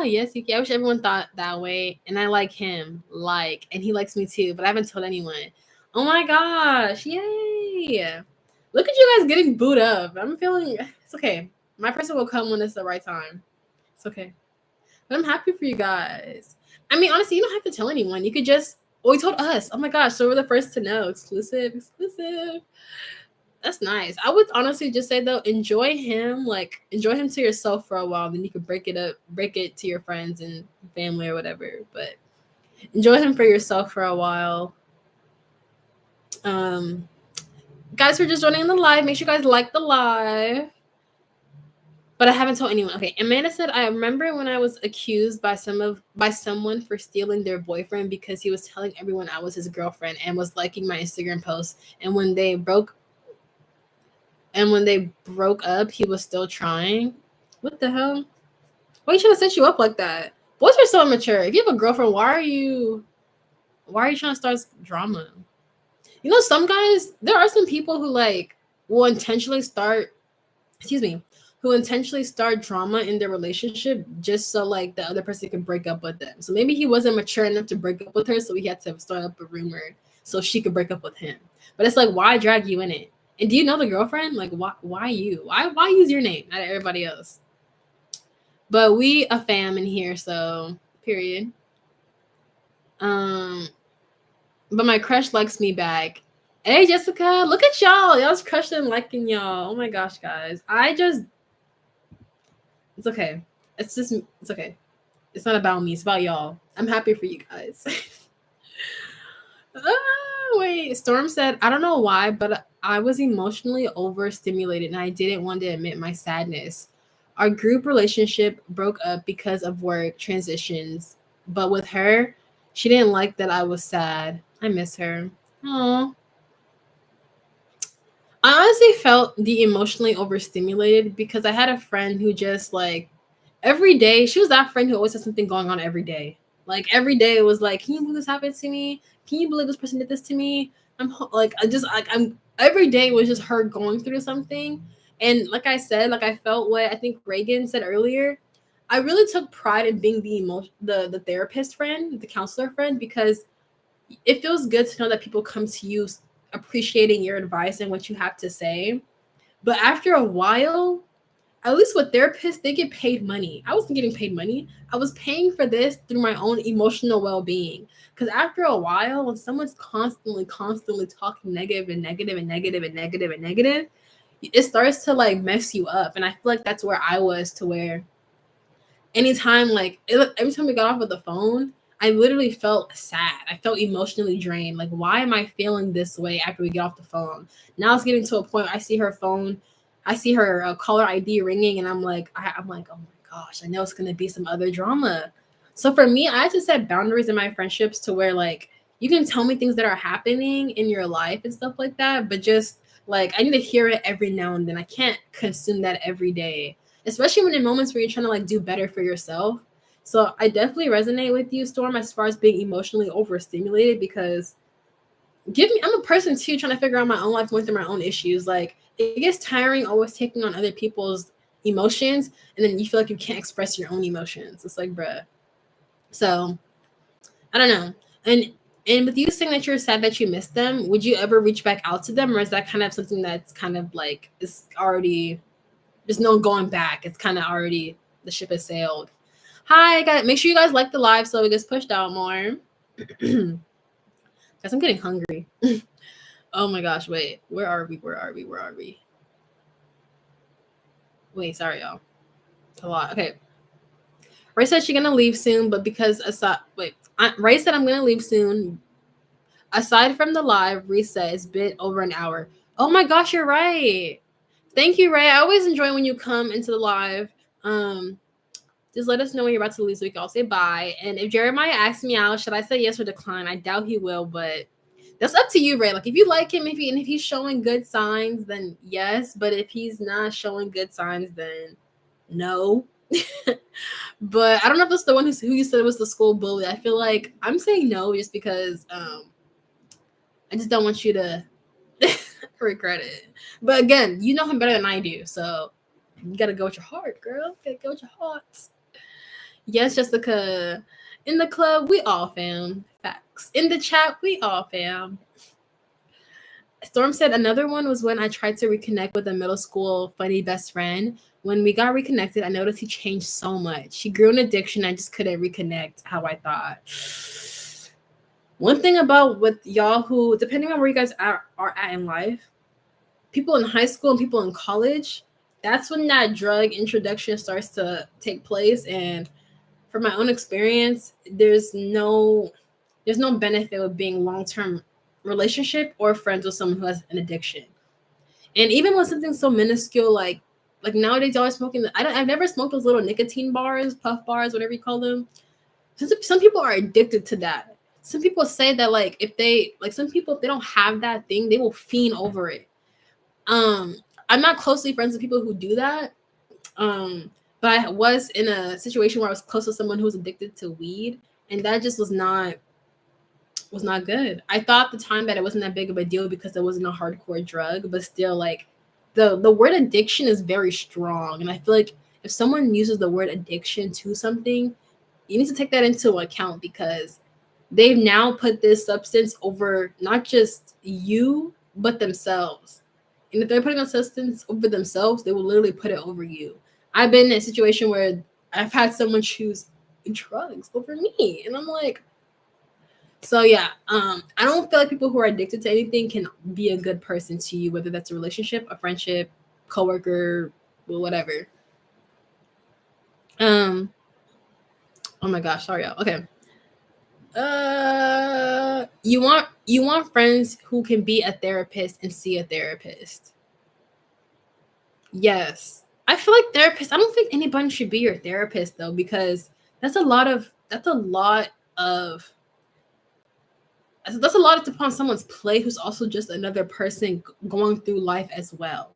Yes, Yuki. I wish everyone thought that way. And I like him. And he likes me too, but I haven't told anyone. Oh my gosh. Yay. Look at you guys getting booed up. I'm feeling it's okay. My person will come when it's the right time. It's okay. But I'm happy for you guys. I mean, honestly, you don't have to tell anyone. You could just, he told us. Oh my gosh, so we're the first to know. Exclusive. That's nice. I would honestly just say though, enjoy him to yourself for a while, then you can break it to your friends and family or whatever. But enjoy him for yourself for a while. Guys who are just joining the live, make sure you guys like the live. But I haven't told anyone. Okay, Amanda said, I remember when I was accused by someone for stealing their boyfriend because he was telling everyone I was his girlfriend and was liking my Instagram posts. And when they broke up, he was still trying. What the hell? Why are you trying to set you up like that? Boys are so immature. If you have a girlfriend, why are you trying to start drama? You know, some guys, there are some people who will intentionally start drama in their relationship just so the other person can break up with them. So maybe he wasn't mature enough to break up with her, so he had to start up a rumor so she could break up with him. But it's why drag you in it? And do you know the girlfriend? Why you? Why use your name, not everybody else? But we a fam in here, so period. But my crush likes me back. Hey Jessica, look at y'all. Y'all's crushing and liking y'all. Oh my gosh, guys. It's okay. It's okay. It's not about me. It's about y'all. I'm happy for you guys. Wait. Storm said, I don't know why, but I was emotionally overstimulated and I didn't want to admit my sadness. Our group relationship broke up because of work transitions. But with her, she didn't like that I was sad. I miss her. Aww. I honestly felt the emotionally overstimulated because I had a friend who just every day, she was that friend who always has something going on every day. Every day it was can you believe this happened to me? Can you believe this person did this to me? I'm every day was just her going through something. And like I said, I felt what I think Reagan said earlier. I really took pride in being the therapist friend, the counselor friend, because it feels good to know that people come to you appreciating your advice and what you have to say. But after a while, at least with therapists, they get paid money. I wasn't getting paid money. I was paying for this through my own emotional well-being. Because after a while, when someone's constantly talking negative and negative and negative and negative and negative, it starts to like mess you up. And I feel like that's where I was, to where anytime, like every time we got off of the phone, I literally felt sad. I felt emotionally drained. Like, why am I feeling this way after we get off the phone? Now it's getting to a point I see her phone, I see her caller ID ringing, and I'm like, I'm like, oh my gosh, I know it's gonna be some other drama. So for me, I had to set boundaries in my friendships to where like you can tell me things that are happening in your life and stuff like that, but just like I need to hear it every now and then. I can't consume that every day, especially when in moments where you're trying to like do better for yourself. So I definitely resonate with you, Storm, as far as being emotionally overstimulated, because I'm a person too, trying to figure out my own life, going through my own issues. Like it gets tiring always taking on other people's emotions, and then you feel like you can't express your own emotions. It's like, bruh. So I don't know. And with you saying that you're sad that you missed them, would you ever reach back out to them, or is that kind of something that's kind of like it's already, there's no going back? It's kind of already, the ship has sailed. Hi, guys. Make sure you guys like the live so it gets pushed out more. Guys, I'm getting hungry. Oh my gosh, wait. Where are we? Wait, sorry, y'all. It's a lot. Okay. Ray said she's gonna leave soon, but because Ray said I'm gonna leave soon. Aside from the live reset, it's been over an hour. Oh my gosh, you're right. Thank you, Ray. I always enjoy when you come into the live. Just let us know when you're about to leave so we can all say bye. And if Jeremiah asks me out, should I say yes or decline? I doubt he will, but that's up to you, Ray. Like if you like him, if he's showing good signs, then yes. But if he's not showing good signs, then no. But I don't know if that's the one who you said was the school bully. I feel like I'm saying no just because I just don't want you to regret it. But again, you know him better than I do, so you gotta go with your heart, girl. You gotta go with your heart. Yes, Jessica. In the club, we all fam. Facts. In the chat, we all fam. Storm said another one was when I tried to reconnect with a middle school funny best friend. When we got reconnected, I noticed he changed so much. He grew an addiction. I just couldn't reconnect how I thought. One thing about with y'all who, depending on where you guys are at in life, people in high school and people in college, that's when that drug introduction starts to take place. And from my own experience, there's no benefit of being long-term relationship or friends with someone who has an addiction. And even with something so minuscule like nowadays y'all are smoking I've never smoked those little nicotine bars, puff bars, whatever you call them. Some people are addicted to that. Some people say that like if they don't have that thing, they will fiend over it. I'm not closely friends with people who do that. But I was in a situation where I was close to someone who was addicted to weed, and that just was not good. I thought at the time that it wasn't that big of a deal because it wasn't a hardcore drug, but still, like the word addiction is very strong, and I feel like if someone uses the word addiction to something, you need to take that into account because they've now put this substance over not just you but themselves. And if they're putting a substance over themselves, they will literally put it over you. I've been in a situation where I've had someone choose drugs over me, and I'm like, so yeah, I don't feel like people who are addicted to anything can be a good person to you, whether that's a relationship, a friendship, coworker, whatever. Oh my gosh, sorry y'all. Okay. You want friends who can be a therapist and see a therapist. Yes. I feel like therapists, I don't think anybody should be your therapist though, because that's a lot upon someone's plate who's also just another person going through life as well.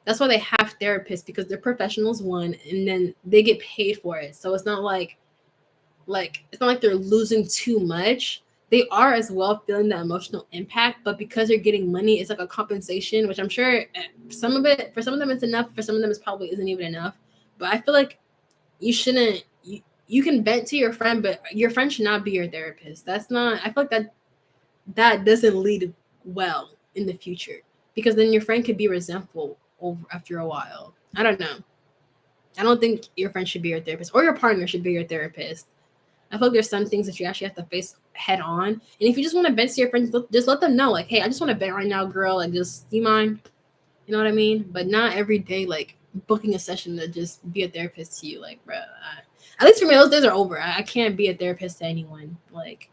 That's why they have therapists, because they're professionals, one, and then they get paid for it. So it's not like they're losing too much. They are as well feeling the emotional impact, but because they're getting money, it's like a compensation, which I'm sure for some of them it's enough, for some of them it probably isn't even enough. But I feel like you shouldn't, you can vent to your friend, but your friend should not be your therapist. That's not, I feel like that doesn't lead well in the future, because then your friend could be resentful over after a while. I don't know. I don't think your friend should be your therapist or your partner should be your therapist. I feel like there's some things that you actually have to face head on. And if you just want to vent to your friends, just let them know, like, hey, I just want to vent right now, girl. Like, just, do you mind? You know what I mean? But not every day, like, booking a session to just be a therapist to you. Like, bro, at least for me, those days are over. I can't be a therapist to anyone. Like,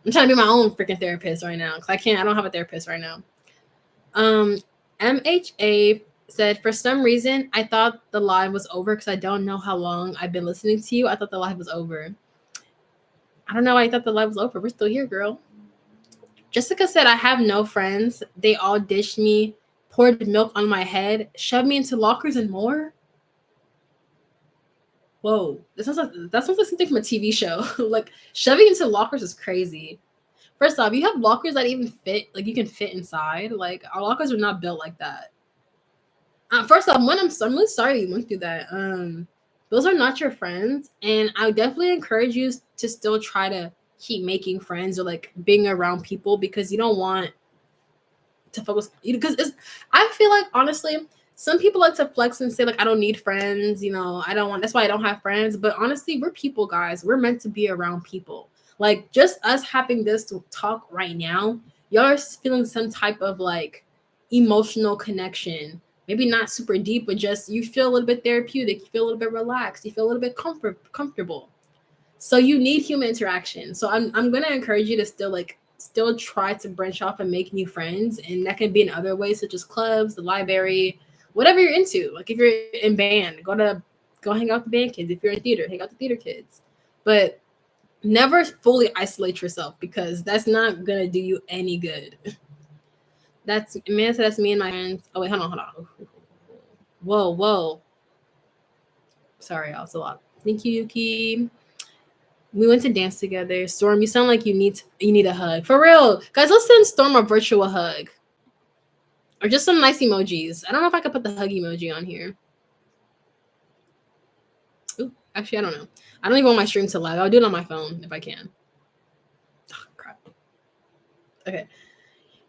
I'm trying to be my own freaking therapist right now because I don't have a therapist right now. MHA said, for some reason, I thought the live was over because I don't know how long I've been listening to you. I thought the live was over. I don't know why I thought the live was over. We're still here, girl. Jessica said, I have no friends. They all dished me, poured milk on my head, shoved me into lockers and more. Whoa. That sounds like something from a TV show. Like, shoving into lockers is crazy. First off, you have lockers that even fit, like, you can fit inside. Like, our lockers are not built like that. First off, I'm really sorry you went through that. Those are not your friends, and I would definitely encourage you to still try to keep making friends or like being around people because you don't want to focus because I feel like honestly some people like to flex and say like I don't need friends, I don't want, that's why I don't have friends, but honestly we're people, guys. We're meant to be around people. Like just us having this talk right now, y'all are feeling some type of like emotional connection, maybe not super deep, but just you feel a little bit therapeutic, you feel a little bit relaxed, you feel a little bit comfortable. So you need human interaction. So I'm gonna encourage you to still try to branch off and make new friends, and that can be in other ways such as clubs, the library, whatever you're into. Like if you're in band, go hang out with the band kids. If you're in theater, hang out with the theater kids. But never fully isolate yourself because that's not gonna do you any good. That's Amanda said that's me and my friends. Oh wait, hold on. Whoa. Sorry, y'all. It's a lot. Thank you, Yuki. We went to dance together. Storm, you sound like you need a hug. For real. Guys, let's send Storm a virtual hug. Or just some nice emojis. I don't know if I could put the hug emoji on here. Ooh, actually, I don't know. I don't even want my stream to lag. I'll do it on my phone if I can. Oh, crap. Okay.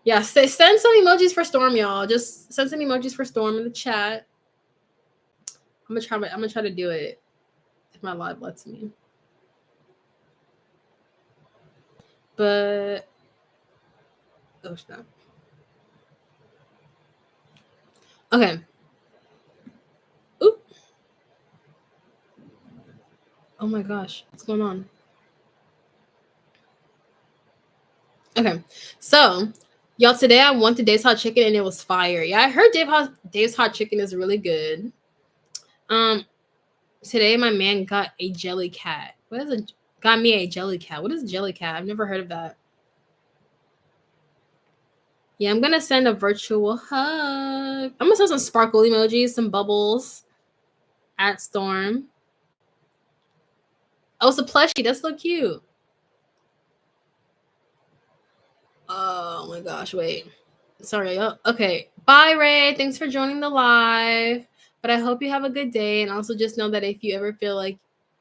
Yeah, send some emojis for Storm, y'all. Just send some emojis for Storm in the chat. I'm gonna try to do it if my live lets me. But oh snap. Okay. Oop. Oh my gosh. What's going on? Okay. So y'all, today I went to Dave's Hot Chicken and it was fire. Yeah, I heard Dave's Hot Chicken is really good. Today my man got a jelly cat. Got me a jelly cat? What is jelly cat? I've never heard of that. Yeah, I'm gonna send a virtual hug. I'm gonna send some sparkle emojis, some bubbles at Storm. Oh, it's a plushie. That's so cute. Oh my gosh, wait. Sorry. Oh, okay. Bye, Ray. Thanks for joining the live. But I hope you have a good day. And also just know that if you ever feel like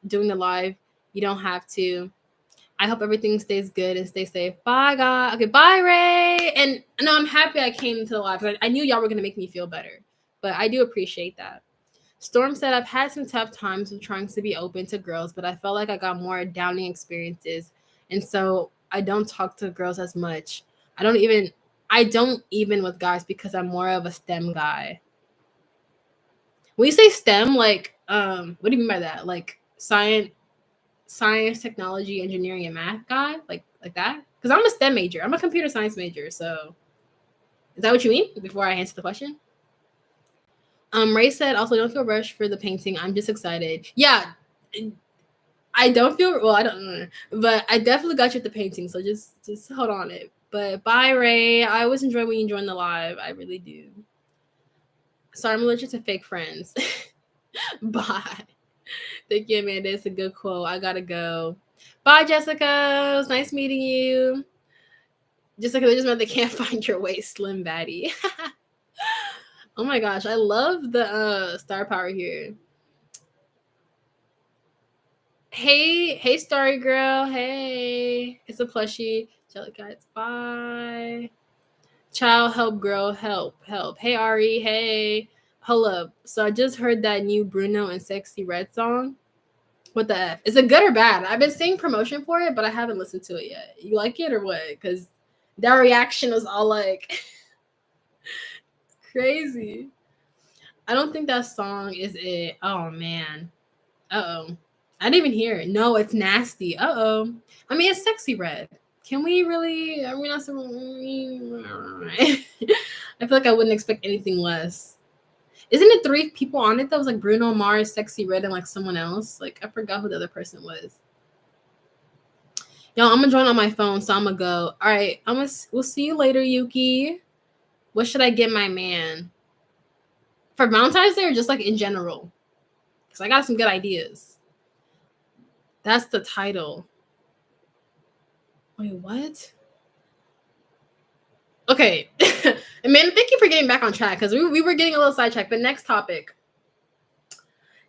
doing the live, you don't have to. I hope everything stays good and stay safe. Bye, God. Okay, bye, Ray. And no, I'm happy I came to the live because I knew y'all were going to make me feel better. But I do appreciate that. Storm said, I've had some tough times with trying to be open to girls, but I felt like I got more downing experiences. And so I don't talk to girls as much. I don't even with guys because I'm more of a STEM guy. When you say STEM, like, what do you mean by that? Like science, technology, engineering, and math guy? Like that? Because I'm a STEM major. I'm a computer science major. So is that what you mean before I answer the question? Ray said, also don't feel rushed for the painting. I'm just excited. Yeah. I don't feel well, I don't know. But I definitely got you at the painting. So just hold on it. But bye, Ray. I always enjoy when you join the live. I really do. Sorry, I'm allergic to fake friends. Bye. Thank you, Amanda. It's a good quote. I gotta go. Bye, Jessica. It was nice meeting you. Jessica, they just meant they can't find your waist, slim baddie. Oh my gosh, I love the star power here. Hey, Starry Girl. Hey. It's a plushie. Jelly Cats. Bye. Child, help, girl, help. Hey, Ari. Hey. hold up. So I just heard that new Bruno and Sexy Red song. What the F? Is it good or bad? I've been seeing promotion for it, but I haven't listened to it yet. You like it or what? Because that reaction was all like crazy. I don't think that song is it. Oh man. Uh-oh. I didn't even hear it. No, it's nasty. Uh-oh. I mean, it's Sexy Red. Can we really? Are we not so? I feel like I wouldn't expect anything less. Isn't it 3 people on it that was like Bruno Mars, Sexy Red, and like someone else? Like I forgot who the other person was. Yo, I'm gonna join on my phone, so I'm gonna go. All right, we'll see you later, Yuki. What should I get my man for Valentine's Day or just like in general? Because I got some good ideas. That's the title. Wait, what? Okay. Amanda, thank you for getting back on track because we were getting a little sidetracked. But next topic.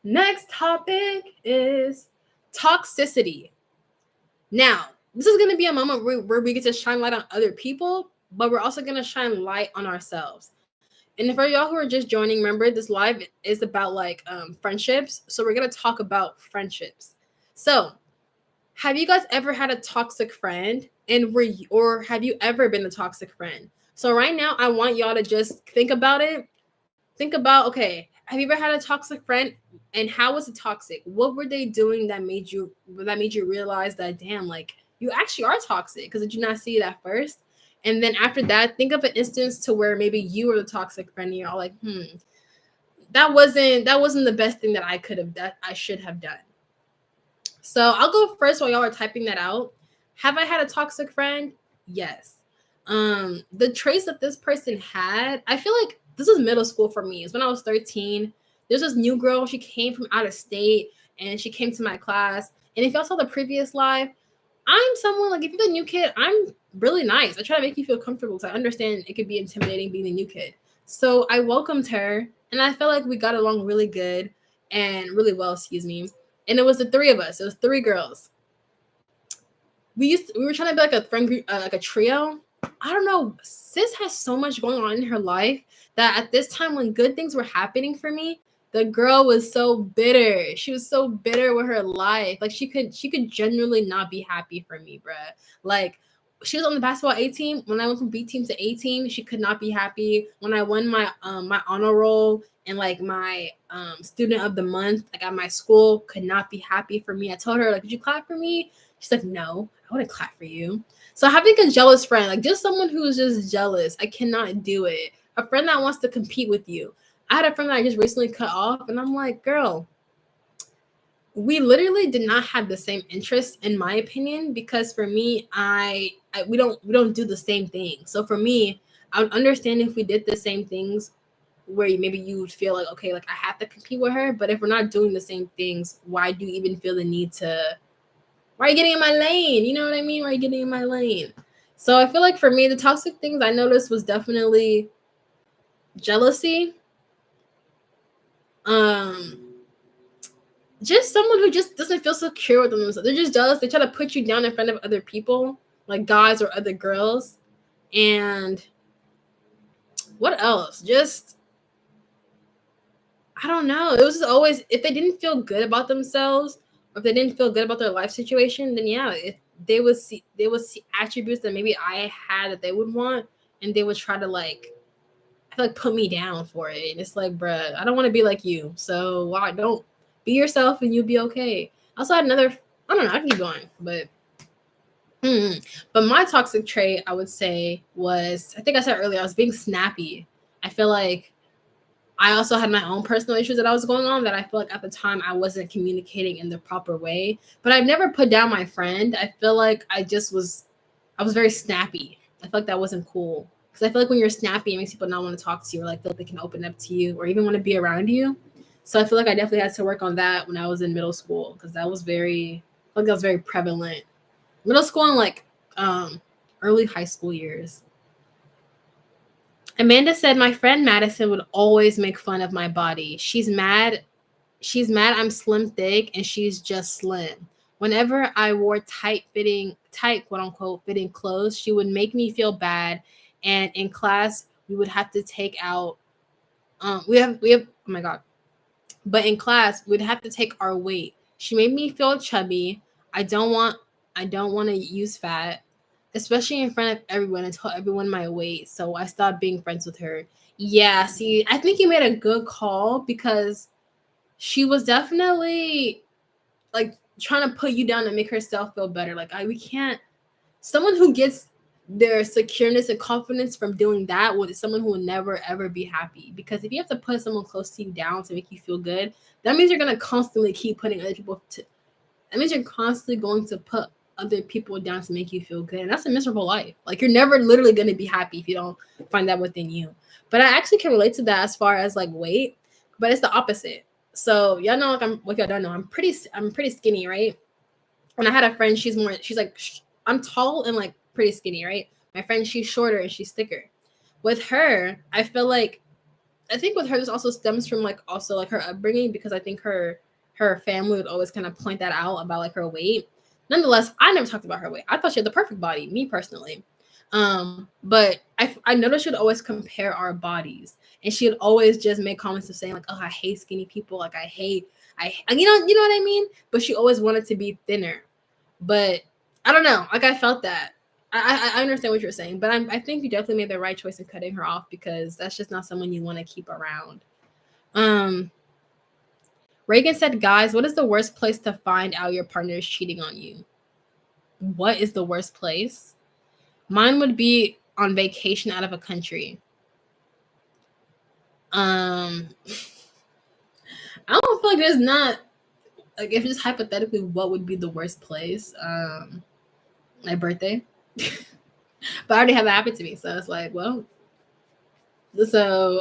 Next topic is toxicity. Now, this is going to be a moment where we get to shine light on other people, but we're also going to shine light on ourselves. And for y'all who are just joining, remember this live is about like friendships. So we're going to talk about friendships. So have you guys ever had a toxic friend or have you ever been a toxic friend? So right now I want y'all to just think about it. Think about, okay, have you ever had a toxic friend and how was it toxic? What were they doing that made you realize that damn, like you actually are toxic? Because did you not see it at first? And then after that, think of an instance to where maybe you were the toxic friend and you're all like, that wasn't the best thing that I should have done. So I'll go first while y'all are typing that out. Have I had a toxic friend? Yes. The traits that this person had, I feel like this was middle school for me. It's when I was 13. There's this new girl. She came from out of state and she came to my class. And if y'all saw the previous live, I'm someone like if you're the new kid, I'm really nice. I try to make you feel comfortable because I understand it could be intimidating being a new kid. So I welcomed her and I felt like we got along really good and really well, excuse me. And it was the 3 of us. It was 3 girls. We were trying to be like a friend group, like a trio. I don't know. Sis has so much going on in her life that at this time when good things were happening for me, the girl was so bitter. She was so bitter with her life. Like she could genuinely not be happy for me, bruh. Like she was on the basketball A team. When I went from B team to A team, she could not be happy. When I won my honor roll and like my student of the month, like at my school, could not be happy for me. I told her, like, did you clap for me? She's like, no, I wouldn't clap for you. So having a jealous friend, like just someone who's just jealous, I cannot do it. A friend that wants to compete with you. I had a friend that I just recently cut off, and I'm like, girl, we literally did not have the same interests, in my opinion, because for me, we don't do the same thing. So for me, I would understand if we did the same things where maybe you would feel like, okay, like I have to compete with her. But if we're not doing the same things, why do you even feel the need to? Why are you getting in my lane? You know what I mean? Why are you getting in my lane? So I feel like for me, the toxic things I noticed was definitely jealousy. Just someone who just doesn't feel secure with themselves. They're just jealous. They try to put you down in front of other people, like guys or other girls. And what else? Just I don't know. It was just always if they didn't feel good about themselves, or if they didn't feel good about their life situation, then yeah, they would see attributes that maybe I had that they would want, and they would try to like put me down for it. And it's like, bruh, I don't want to be like you. So why don't be yourself and you'll be okay. I also had another, I don't know, I can keep going, but but my toxic trait, I would say, was, I think I said earlier, I was being snappy. I feel like I also had my own personal issues that I was going on that I feel like at the time I wasn't communicating in the proper way. But I've never put down my friend. I feel like I was very snappy. I feel like that wasn't cool. Because I feel like when you're snappy, it makes people not want to talk to you or like feel like they can open up to you or even want to be around you. So I feel like I definitely had to work on that when I was in middle school because that was very prevalent. Middle school and like early high school years. Amanda said my friend Madison would always make fun of my body. She's mad I'm slim thick and she's just slim. Whenever I wore tight quote unquote fitting clothes, she would make me feel bad. And in class, we would have to take out we have oh my god. But in class, we'd have to take our weight. She made me feel chubby. I don't want I don't want to use fat, especially in front of everyone and tell everyone my weight. So I stopped being friends with her. Yeah, see, I think you made a good call because she was definitely like trying to put you down and make herself feel better. Like we can't someone who gets their secureness and confidence from doing that with someone who will never ever be happy. Because if you have to put someone close to you down to make you feel good, that means you're gonna constantly keep putting other people to that means you're constantly going to put other people down to make you feel good. And that's a miserable life. Like you're never literally gonna be happy if you don't find that within you. But I actually can relate to that as far as like weight, but it's the opposite. So y'all know like I'm what y'all don't know. I'm pretty skinny, right? When I had a friend, she's like I'm tall and like pretty skinny, right? My friend, she's shorter and she's thicker. With her, I think with her this also stems from like also like her upbringing because I think her family would always kind of point that out about like her weight. Nonetheless, I never talked about her weight. I thought she had the perfect body, me personally. But I noticed she'd always compare our bodies, and she'd always just make comments of saying like, "Oh, I hate skinny people. Like you know what I mean." But she always wanted to be thinner. But I don't know. Like I felt that. I understand what you're saying, but I think you definitely made the right choice in cutting her off because that's just not someone you want to keep around. Um, Reagan said, "Guys, what is the worst place to find out your partner is cheating on you? What is the worst place? Mine would be on vacation out of a country. Um, I don't feel like there's not like if just hypothetically, what would be the worst place? My birthday." But I already have that happen to me, so it's like, well, so.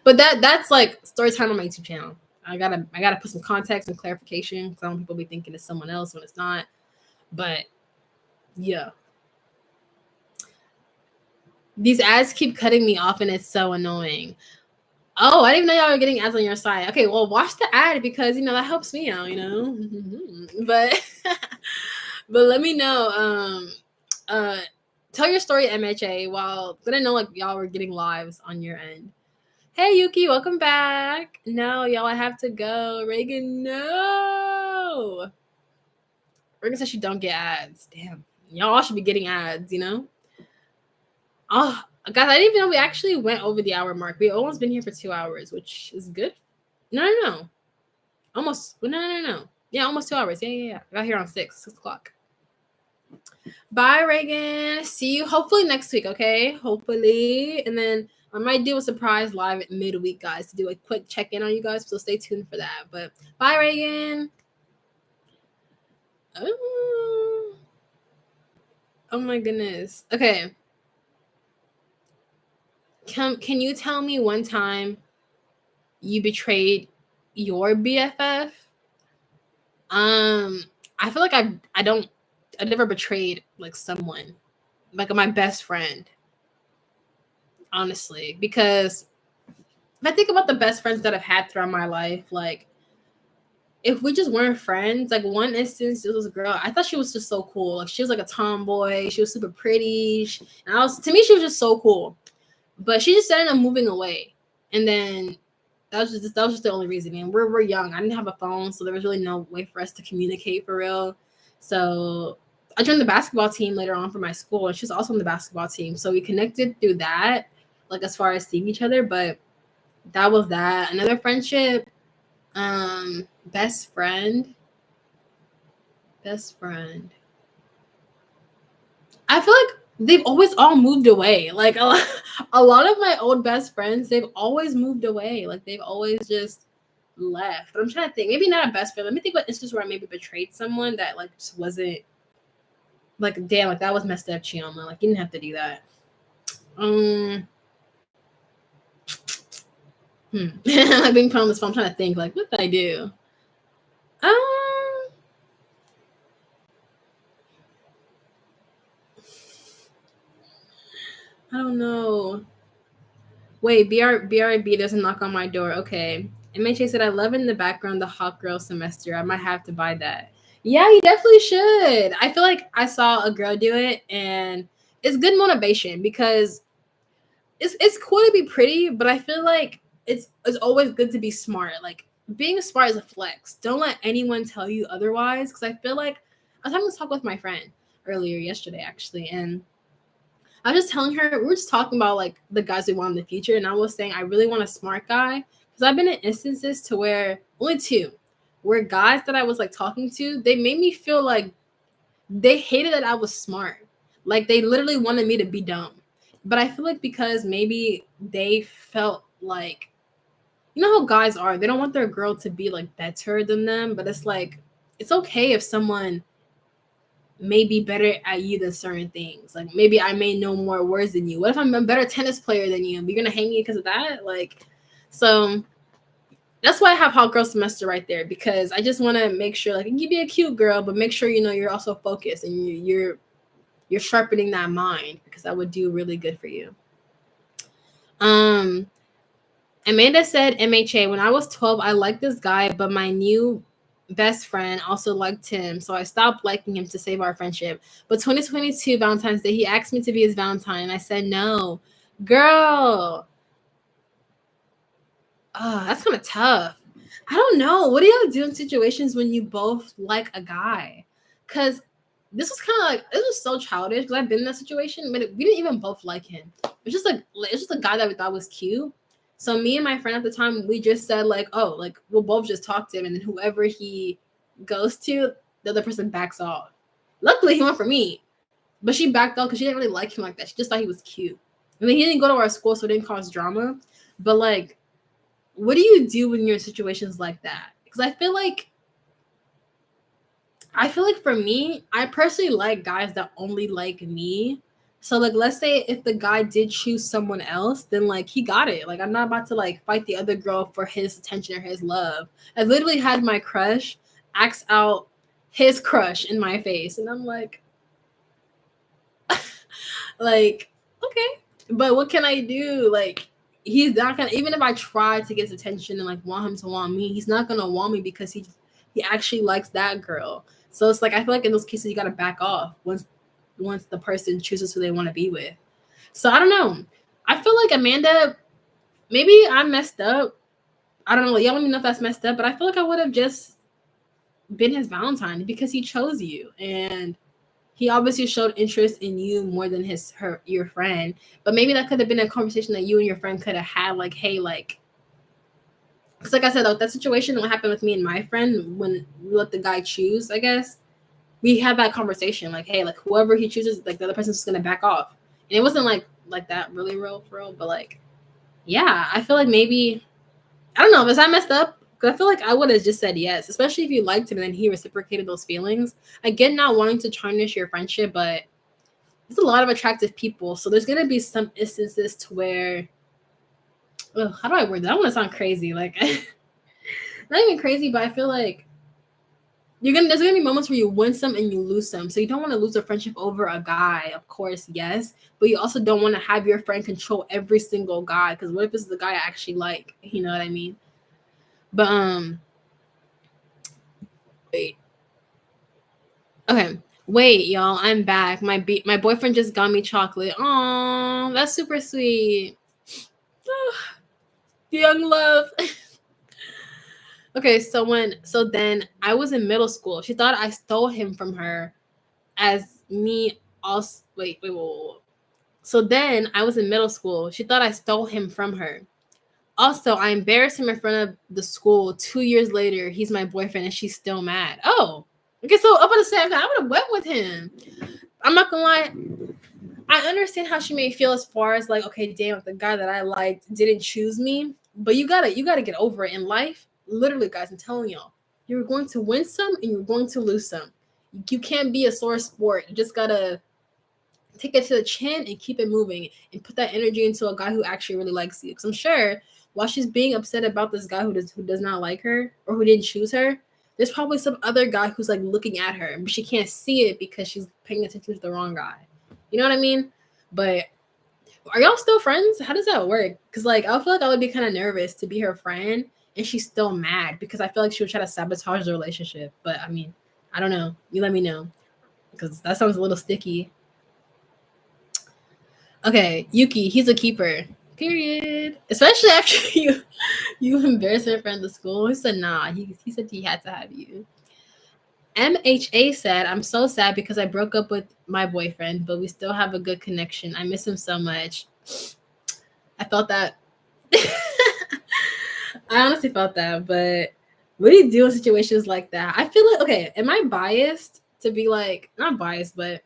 But that's like story time on my YouTube channel. I gotta put some context and clarification because I don't want people be thinking it's someone else when it's not. But yeah, these ads keep cutting me off and it's so annoying. Oh, I didn't even know y'all were getting ads on your side. Okay, well, watch the ad because that helps me out. But but let me know. Tell your story, MHA. While then I know like y'all were getting lives on your end. Hey Yuki, welcome back. No, y'all, I have to go. Reagan, no. Reagan says she don't get ads. Damn, y'all all should be getting ads. Oh, guys, I didn't even know we actually went over the hour mark. We've almost been here for 2 hours, which is good. No. Almost. No. Yeah, almost 2 hours. Yeah. I got here on 6 o'clock. Bye, Reagan. See you hopefully next week, okay? Hopefully. And then I might do a surprise live at midweek, guys, to do a quick check-in on you guys. So stay tuned for that. But bye, Reagan. Oh my goodness. Okay. Can you tell me one time you betrayed your BFF? I feel like I never betrayed like someone, like my best friend. Honestly, because if I think about the best friends that I've had throughout my life, like if we just weren't friends, like one instance, there was a girl. I thought she was just so cool. Like she was like a tomboy. She was super pretty. And to me, she was just so cool. But she just ended up moving away. And then that was just the only reason. Man, we're young. I didn't have a phone, so there was really no way for us to communicate for real. So I joined the basketball team later on for my school, and she's also on the basketball team. So we connected through that, like as far as seeing each other. But that was that. Another friendship. Best friend. I feel like they've always all moved away. Like a lot of my old best friends, they've always moved away. Like they've always just left. But I'm trying to think. Maybe not a best friend. Let me think about instances where I maybe betrayed someone that like just wasn't like damn, like that was messed up, Chioma. Like you didn't have to do that. Like being put on this phone, I'm trying to think like what did I do? I don't know. Wait, BRB doesn't knock on my door. Okay. MHA said, I love in the background the hot girl semester. I might have to buy that. Yeah, you definitely should. I feel like I saw a girl do it and it's good motivation because it's cool to be pretty, but I feel like it's always good to be smart. Like being smart is a flex. Don't let anyone tell you otherwise. Because I feel like I was having this talk with my friend earlier yesterday actually, and I was just telling her we were just talking about like the guys we want in the future, and I was saying I really want a smart guy because I've been in instances to where only two, where guys that I was like talking to, they made me feel like they hated that I was smart. Like they literally wanted me to be dumb. But I feel like because maybe they felt like, you know how guys are, they don't want their girl to be like better than them, but it's like it's okay if someone may be better at you than certain things. Like maybe I may know more words than you. What if I'm a better tennis player than you? You're gonna hang me because of that? Like, so that's why I have hot girl semester right there, because I just want to make sure like you can be a cute girl, but make sure you know you're also focused and you're sharpening that mind, because that would do really good for you. Amanda said MHA, when I was 12, I liked this guy, but my new best friend also liked him, so I stopped liking him to save our friendship. But 2022 Valentine's Day, he asked me to be his Valentine, and I said no. Girl, that's kind of tough. I don't know. What do y'all do in situations when you both like a guy? Because this was kind of like, this was so childish because I've been in that situation, but we didn't even both like him. It's just like, it's just a guy that we thought was cute. So me and my friend at the time, we just said like, oh, like we'll both just talk to him, and then whoever he goes to, the other person backs off. Luckily, he went for me, but she backed off because she didn't really like him like that. She just thought he was cute. I mean, he didn't go to our school, so it didn't cause drama. But like, what do you do when you're in situations like that? Because I feel like for me, I personally like guys that only like me. So like let's say if the guy did choose someone else, then like he got it. Like I'm not about to like fight the other girl for his attention or his love. I literally had my crush ask out his crush in my face, and I'm like like, okay. But what can I do? Like he's not gonna, even if I try to get his attention and like want him to want me, he's not gonna want me because he actually likes that girl. So it's like I feel like in those cases you gotta back off once the person chooses who they want to be with. So I don't know. I feel like Amanda, maybe I messed up. I don't know. Y'all let me know if that's messed up, but I feel like I would have just been his Valentine because he chose you, and he obviously showed interest in you more than your friend. But maybe that could have been a conversation that you and your friend could have had, like, hey, like, because like I said, like, that situation what happened with me and my friend when we let the guy choose, I guess we had that conversation, like, hey, like whoever he chooses, like the other person's just gonna back off. And it wasn't like that really real for real, but like, yeah, I feel like maybe I don't know, was I messed up? Because I feel like I would have just said yes, especially if you liked him and then he reciprocated those feelings. I get not wanting to tarnish your friendship, but there's a lot of attractive people. So there's going to be some instances to where, how do I word that? I don't want to sound crazy. Like, not even crazy, but I feel like there's gonna be moments where you win some and you lose some. So you don't want to lose a friendship over a guy, of course, yes. But you also don't want to have your friend control every single guy. Because what if this is the guy I actually like? You know what I mean? But wait. Okay. Wait, y'all. I'm back. My boyfriend just got me chocolate. Aw, that's super sweet. Young love. Okay, so then I was in middle school. She thought I stole him from her as me also wait. So then I was in middle school. She thought I stole him from her. Also, I embarrassed him in front of the school 2 years later. He's my boyfriend and she's still mad. Oh, okay. So I'm gonna say I would have went with him. I'm not gonna lie. I understand how she may feel as far as like, okay, damn, the guy that I liked didn't choose me. But you gotta get over it in life. Literally, guys, I'm telling y'all, you're going to win some and you're going to lose some. You can't be a sore sport. You just gotta take it to the chin and keep it moving and put that energy into a guy who actually really likes you. Because I'm sure while she's being upset about this guy who does not like her or who didn't choose her, there's probably some other guy who's like looking at her, but she can't see it because she's paying attention to the wrong guy. You know what I mean? But are y'all still friends? How does that work? Because like I feel like I would be kind of nervous to be her friend and she's still mad because I feel like she would try to sabotage the relationship. But I mean, I don't know. You let me know because that sounds a little sticky. Okay, Yuki, he's a keeper. Period. Especially after you embarrassed her in front of the school. He said nah. He said he had to have you. MHA said, I'm so sad because I broke up with my boyfriend, but we still have a good connection. I miss him so much. I felt that. I honestly felt that, but what do you do in situations like that? I feel like, okay, am I biased to be like, not biased, but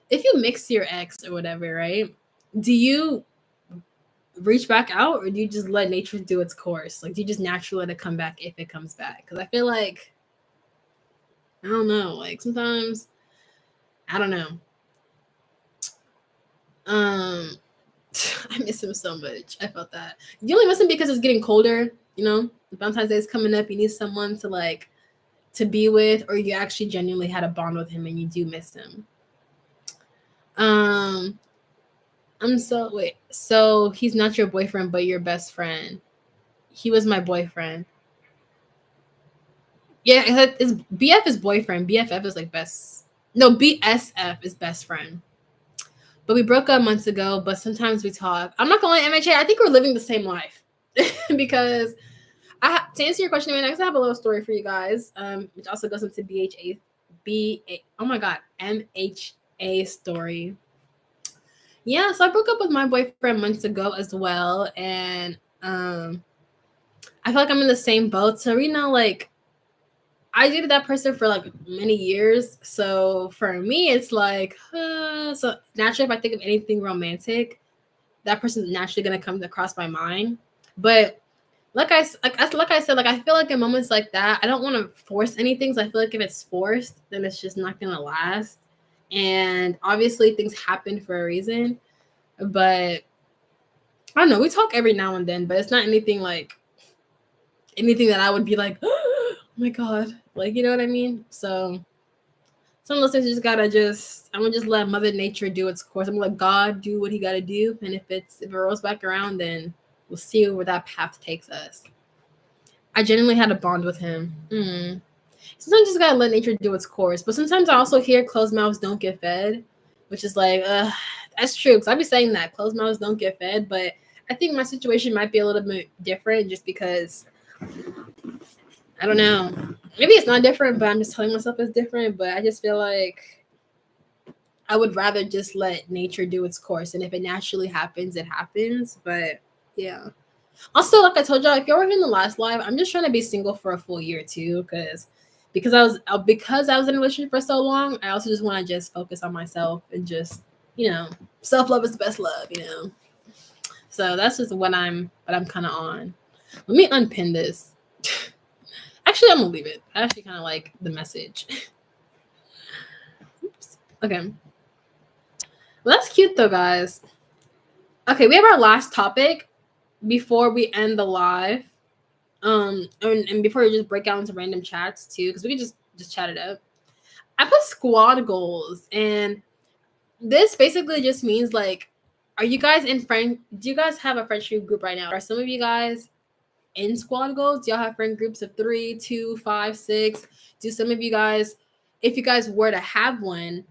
if you mix your ex or whatever, right? Do you reach back out or do you just let nature do its course? Like, do you just naturally let it come back if it comes back? Because I feel like, I don't know, like sometimes, I don't know. I miss him so much. I felt that. You only miss him because it's getting colder, you know? Valentine's Day is coming up. You need someone to like to be with, or you actually genuinely had a bond with him and you do miss him. So he's not your boyfriend, but your best friend. He was my boyfriend. Yeah, it's BF is boyfriend. BFF is like best. No, BSF is best friend. But we broke up months ago, but sometimes we talk. I'm not gonna lie, MHA, I think we're living the same life. Because to answer your question, I have a little story for you guys, which also goes into oh my god, MHA story. Yeah, so I broke up with my boyfriend months ago as well, and I feel like I'm in the same boat. So like I dated that person for like many years, so for me it's like so naturally if I think of anything romantic, that person's naturally gonna come across my mind. But like I said, like I feel like in moments like that, I don't want to force anything. So I feel like if it's forced, then it's just not gonna last. And obviously, things happen for a reason. But I don't know. We talk every now and then, but it's not anything that I would be like, oh my god, like you know what I mean. So some of those things I'm gonna just let Mother Nature do its course. I'm gonna let God do what He gotta do, and if it rolls back around, then we'll see where that path takes us. I genuinely had a bond with him. Sometimes you just gotta let nature do its course. But sometimes I also hear closed mouths don't get fed, which is like, that's true. Because I'd be saying that closed mouths don't get fed. But I think my situation might be a little bit different just because, I don't know. Maybe it's not different, but I'm just telling myself it's different. But I just feel like I would rather just let nature do its course. And if it naturally happens, it happens. But yeah. Also, like I told y'all, if y'all were in the last live, I'm just trying to be single for a full year too, because I was in a relationship for so long. I also just want to just focus on myself and just self love is the best love, So that's just what I'm kind of on. Let me unpin this. Actually, I'm gonna leave it. I actually kind of like the message. Oops. Okay. Well, that's cute though, guys. Okay, we have our last topic before we end the live. And before we just break out into random chats too, because we can just chat it up. I put squad goals, and this basically just means like, are you guys do you guys have a friendship group right now? Are some of you guys in squad goals? Do y'all have friend groups of 3, 2, 5, 6? Do some of you guys, if you guys were to have one,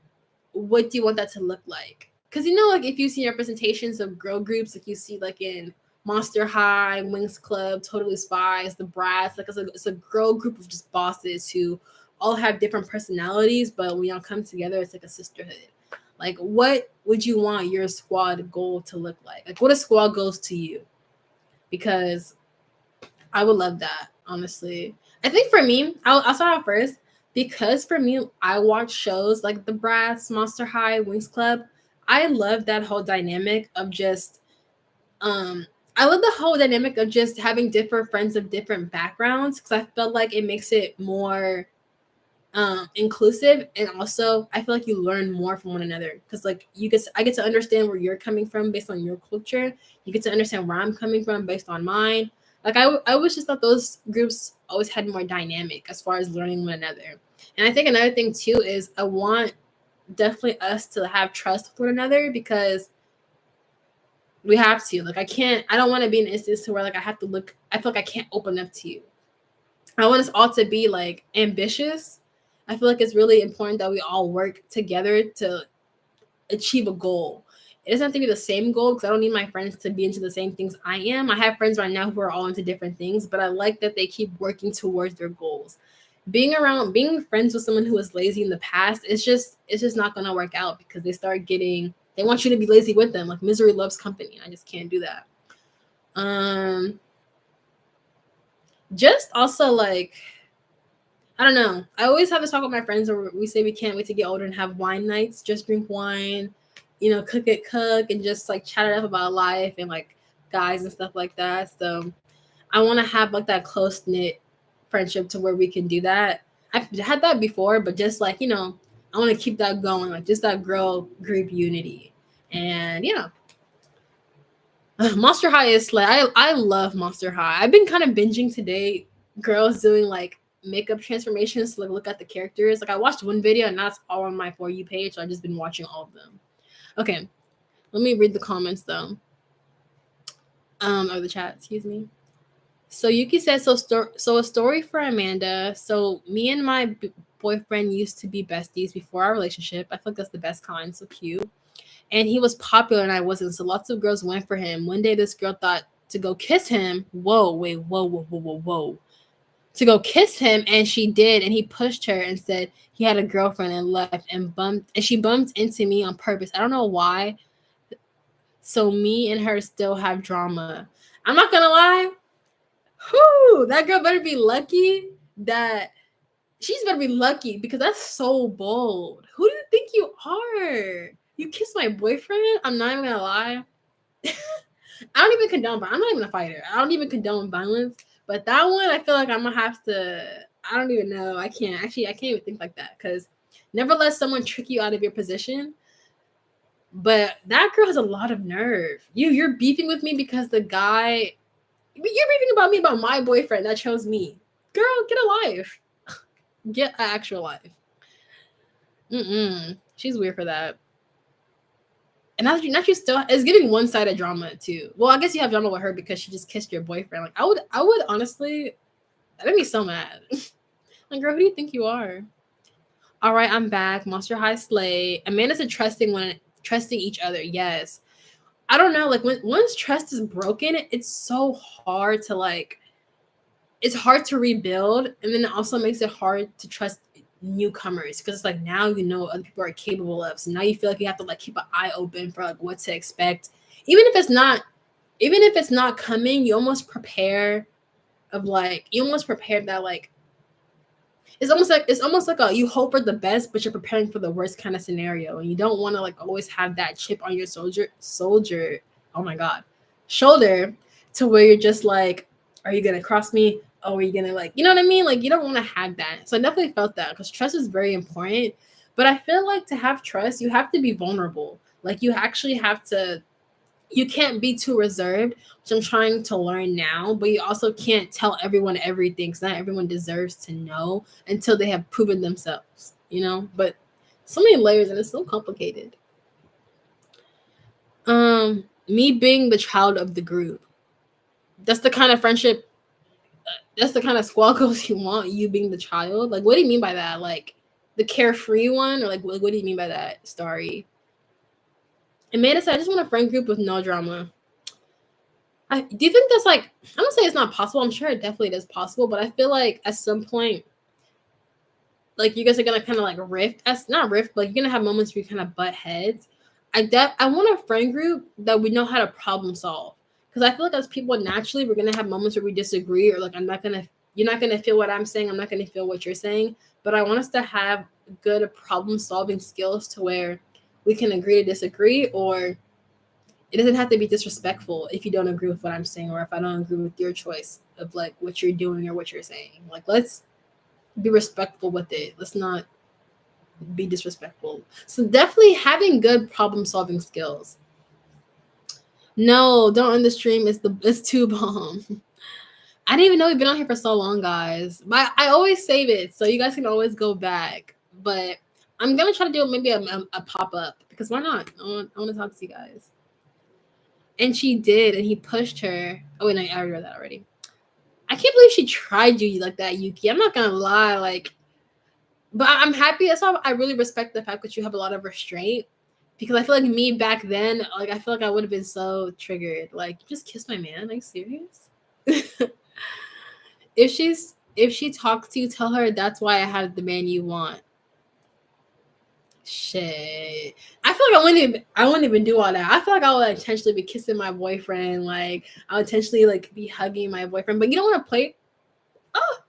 what do you want that to look like? Because like if you see representations of girl groups, like you see like in Monster High, Wings Club, Totally Spies, The Brats, like it's a girl group of just bosses who all have different personalities, but when y'all come together, it's like a sisterhood. Like, what would you want your squad goal to look like? Like, what are squad goals to you? Because I would love that, honestly. I think for me, I'll start out first. Because for me, I watch shows like The Brats, Monster High, Wings Club. I love that whole dynamic of just I love the whole dynamic of just having different friends of different backgrounds, because I felt like it makes it more inclusive, and also I feel like you learn more from one another, because like I get to understand where you're coming from based on your culture. You get to understand where I'm coming from based on mine. Like I always just thought those groups always had more dynamic as far as learning one another. And I think another thing too is I want definitely us to have trust with one another, because we have to. Like I don't want to be in an instance to where like I feel like I can't open up to you. I want us all to be like ambitious. I feel like it's really important that we all work together to achieve a goal. It doesn't have to be the same goal because I don't need my friends to be into the same things I am. I have friends right now who are all into different things, but I like that they keep working towards their goals. Being friends with someone who was lazy in the past, it's just not gonna work out because they want you to be lazy with them. Like misery loves company. I just can't do that. Just also like I don't know. I always have this talk with my friends where we say we can't wait to get older and have wine nights, just drink wine, cook, and just like chat it up about life and like guys and stuff like that. So I want to have like that close knit friendship to where we can do that. I've had that before, but just like, I want to keep that going, like just that girl group unity. And Monster High is like, I love Monster High. I've been kind of binging today, girls doing like makeup transformations to like look at the characters. Like I watched one video and that's all on my For You page. So I've just been watching all of them. Okay, let me read the comments though. Or the chat, excuse me. So Yuki says, so a story for Amanda. So me and my boyfriend used to be besties before our relationship. I feel like that's the best kind. So cute. And he was popular and I wasn't. So lots of girls went for him. One day this girl thought to go kiss him. Whoa. To go kiss him, and she did, and he pushed her and said he had a girlfriend and left and she bumped into me on purpose. I don't know why. So me and her still have drama. I'm not gonna lie. That girl better be lucky she's better be lucky because that's so bold. Who do you think you are? You kissed my boyfriend? I'm not even gonna lie. I don't even condone, I'm not even a fighter. I don't even condone violence. But that one, I feel like I'm gonna have to. I don't even know. I can't even think like that because never let someone trick you out of your position. But that girl has a lot of nerve. You're beefing with me because the guy. You're beefing about me about my boyfriend that chose me. Girl, get a life. Get an actual life. She's weird for that. And now she still is giving one-sided drama too. Well, I guess you have drama with her because she just kissed your boyfriend. Like I would honestly, that made me so mad. Like, girl, who do you think you are? All right, I'm back. Monster High slay. Amanda's a trusting each other. Yes. I don't know. Like once trust is broken, it's so hard to like. It's hard to rebuild, and then it also makes it hard to trust newcomers because it's like now other people are capable of. So now you feel like you have to like keep an eye open for like what to expect, even if it's not coming. You almost prepare that like it's almost like you hope for the best, but you're preparing for the worst kind of scenario, and you don't want to like always have that chip on your soldier. Oh my god, shoulder, to where you're just like, are you gonna cross me? Oh, are you gonna like, you know what I mean? Like you don't want to have that. So I definitely felt that because trust is very important. But I feel like to have trust, you have to be vulnerable. Like you actually have to. You can't be too reserved, which I'm trying to learn now, but you also can't tell everyone everything because not everyone deserves to know until they have proven themselves, But so many layers and it's so complicated. Me being the child of the group. That's the kind of friendship, that's the kind of squaggles you want, you being the child. Like, what do you mean by that? Like, the carefree one? Or, like, what do you mean by that, Starry? Amanda said, I just want a friend group with no drama. Do you think that's like, I'm gonna say it's not possible. I'm sure it definitely is possible, but I feel like at some point, like you guys are gonna kind of like not rift, but you're gonna have moments where you kind of butt heads. I want a friend group that we know how to problem solve, because I feel like as people naturally we're gonna have moments where we disagree, or like you're not gonna feel what I'm saying, I'm not gonna feel what you're saying, but I want us to have good problem solving skills to where we can agree to disagree, or it doesn't have to be disrespectful if you don't agree with what I'm saying, or if I don't agree with your choice of like what you're doing or what you're saying. Like, let's be respectful with it. Let's not be disrespectful. So definitely having good problem solving skills. No, don't end the stream. It's too bomb. I didn't even know we've been on here for so long, guys. But I always save it, so you guys can always go back. But I'm gonna try to do maybe a pop up because why not? I want to talk to you guys. And she did, and he pushed her. Oh wait, no, I read that already. I can't believe she tried you like that, Yuki. I'm not gonna lie, but I'm happy. That's why I really respect the fact that you have a lot of restraint, Because I feel like me back then, like I feel like I would have been so triggered. Like, just kiss my man? Are you serious? If she talks to you, tell her that's why I have the man you want. Shit. I feel like I wouldn't even do all that. I feel like I would intentionally be kissing my boyfriend. Like I would intentionally like be hugging my boyfriend. But you don't want to play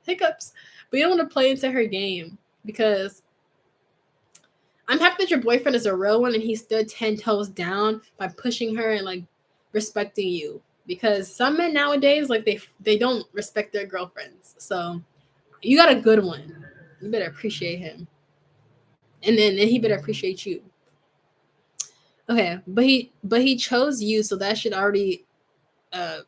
hiccups. But you don't want to play into her game because I'm happy that your boyfriend is a real one and he stood 10 toes down by pushing her and like respecting you. Because some men nowadays, like they don't respect their girlfriends. So you got a good one. You better appreciate him. And then he better appreciate you. Okay, but he chose you, so that should already uh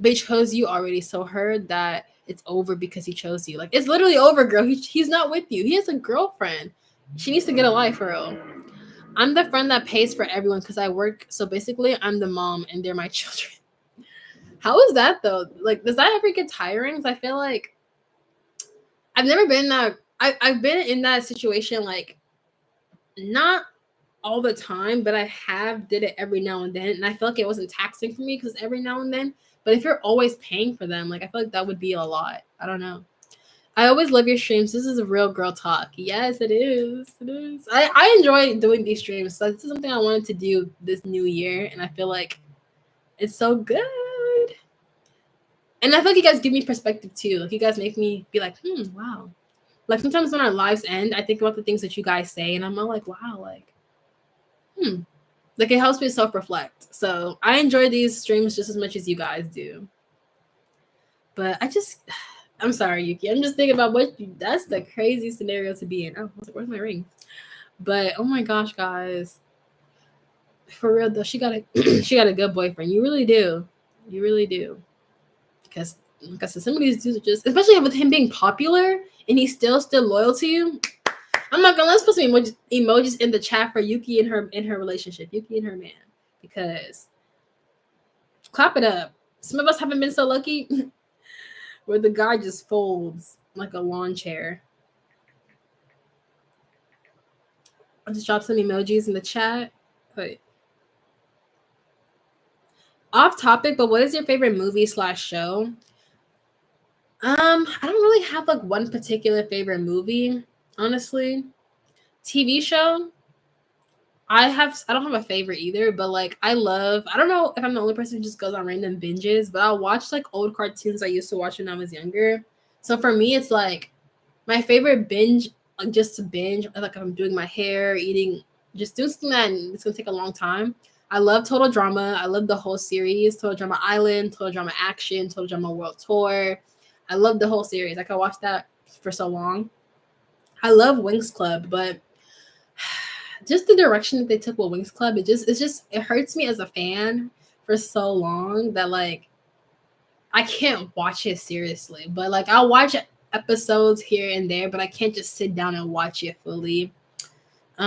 but he chose you already, so heard that it's over because he chose you. Like it's literally over, girl. He's not with you. He has a girlfriend. She needs to get a life for real. I'm the friend that pays for everyone because I work. So basically, I'm the mom and they're my children. How is that though? Like, does that ever get tiring? 'Cause I feel like I've never been in that. I've been in that situation, like not all the time, but I have did it every now and then, and I feel like it wasn't taxing for me because every now and then. But if you're always paying for them, like I feel like that would be a lot. I don't know. I always love your streams. This is a real girl talk. Yes, it is. It is. I enjoy doing these streams. So this is something I wanted to do this new year, and I feel like it's so good. And I feel like you guys give me perspective too. Like you guys make me be like, wow. Like sometimes when our lives end, I think about the things that you guys say, and I'm all like, wow, like it helps me self-reflect. So I enjoy these streams just as much as you guys do. But I'm sorry, Yuki. I'm just thinking about that's the crazy scenario to be in. Oh, I was like, where's my ring? But oh my gosh, guys. For real though, she got a she got a good boyfriend. You really do. You really do. Because like I said, some of these dudes are just, especially with him being popular and he's still loyal to you. I'm not gonna, let's put some emojis in the chat for Yuki and her relationship, Yuki and her man, because clap it up. Some of us haven't been so lucky where the guy just folds like a lawn chair. I'll just drop some emojis in the chat. Wait. Off topic, but what is your favorite movie / show? I don't really have like one particular favorite movie, honestly. TV show, I don't have a favorite either, but like I don't know if I'm the only person who just goes on random binges, but I'll watch like old cartoons I used to watch when I was younger. So for me, it's like my favorite binge, like just to binge, like if I'm doing my hair, eating, just doing something that it's gonna take a long time. I love Total Drama. I love the whole series, Total Drama Island, Total Drama Action, Total Drama World Tour. I love the whole series. I could watch that for so long. I love Wings Club, but just the direction that they took with Wings Club, it hurts me as a fan for so long that like I can't watch it seriously. But like I'll watch episodes here and there, but I can't just sit down and watch it fully. But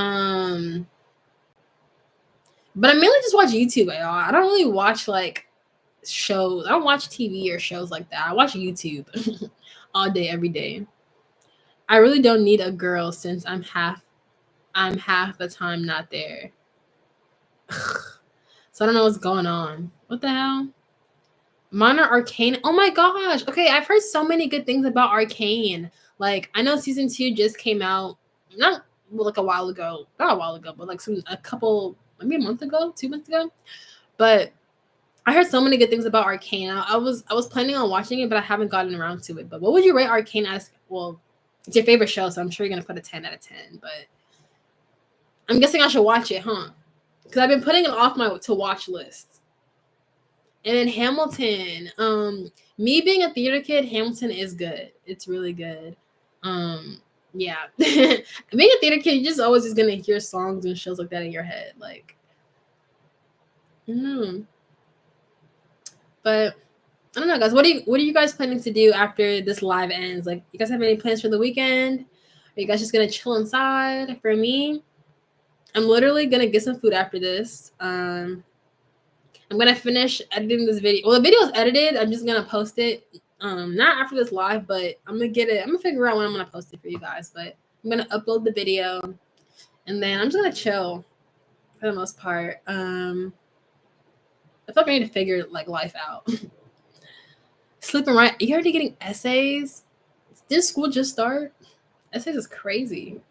I mainly just watch YouTube, y'all. I don't really watch like shows. I don't watch TV or shows like that. I watch YouTube all day, every day. I really don't need a girl since I'm half the time not there. So I don't know what's going on. What the hell? Minor Arcane. Oh my gosh. Okay, I've heard so many good things about Arcane. Like I know season 2 just came out, not like a while ago, not a while ago, but like a couple, maybe a month ago, 2 months ago. But I heard so many good things about Arcane. I was planning on watching it, but I haven't gotten around to it. But what would you rate Arcane as? Well, it's your favorite show, so I'm sure you're gonna put a 10 out of 10. But I'm guessing I should watch it, huh? Because I've been putting it off my to watch list. And then Hamilton. Me being a theater kid, Hamilton is good. It's really good. Yeah. Being a theater kid, you just always is gonna hear songs and shows like that in your head. Like, But I don't know, guys. What are you guys planning to do after this live ends? Like, you guys have any plans for the weekend? Are you guys just gonna chill inside? For me, I'm literally gonna get some food after this. I'm gonna finish editing this video. Well, the video is edited. I'm just gonna post it. Not after this live, but I'm gonna get it. I'm gonna figure out when I'm gonna post it for you guys. But I'm gonna upload the video, and then I'm just gonna chill. for the most part. I feel like I need to figure like life out. Sleeping right. You already getting essays? Did school just start? Essays is crazy.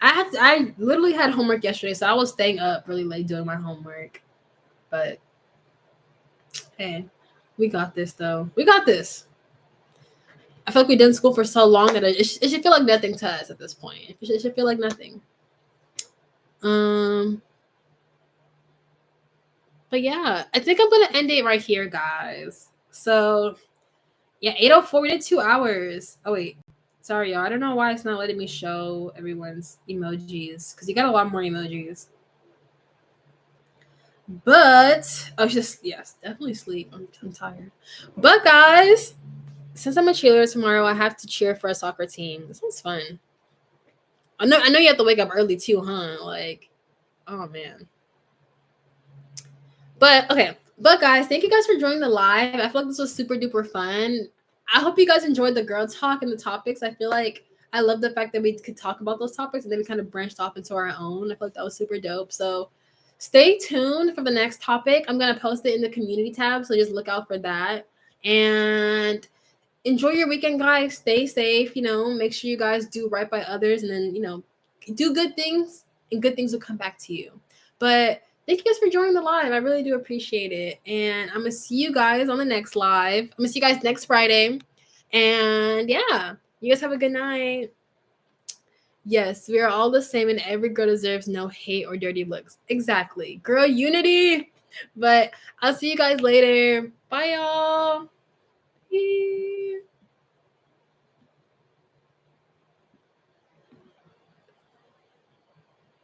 I literally had homework yesterday, so I was staying up really late doing my homework. But hey, we got this though. We got this. I feel like we've done school for so long that it should feel like nothing to us at this point. It should feel like nothing. But yeah, I think I'm gonna end it right here, guys. So yeah, 8:04. We did 2 hours. Oh wait, sorry y'all. I don't know why it's not letting me show everyone's emojis because you got a lot more emojis. But I was just definitely sleep. I'm tired. But guys, since I'm a cheerleader tomorrow, I have to cheer for a soccer team. This one's fun. I know you have to wake up early too, huh? Like, oh man. But okay. But guys, thank you guys for joining the live. I feel like this was super duper fun. I hope you guys enjoyed the girl talk and the topics. I feel like I love the fact that we could talk about those topics and then we kind of branched off into our own. I feel like that was super dope. So stay tuned for the next topic. I'm gonna post it in the community tab, so just look out for that. And enjoy your weekend, guys. Stay safe. Make sure you guys do right by others, and then do good things, and good things will come back to you. But thank you guys for joining the live. I really do appreciate it. And I'm gonna see you guys on the next live. I'm gonna see you guys next Friday. And yeah, you guys have a good night. Yes, we are all the same, and every girl deserves no hate or dirty looks. Exactly. Girl unity. But I'll see you guys later. Bye, y'all.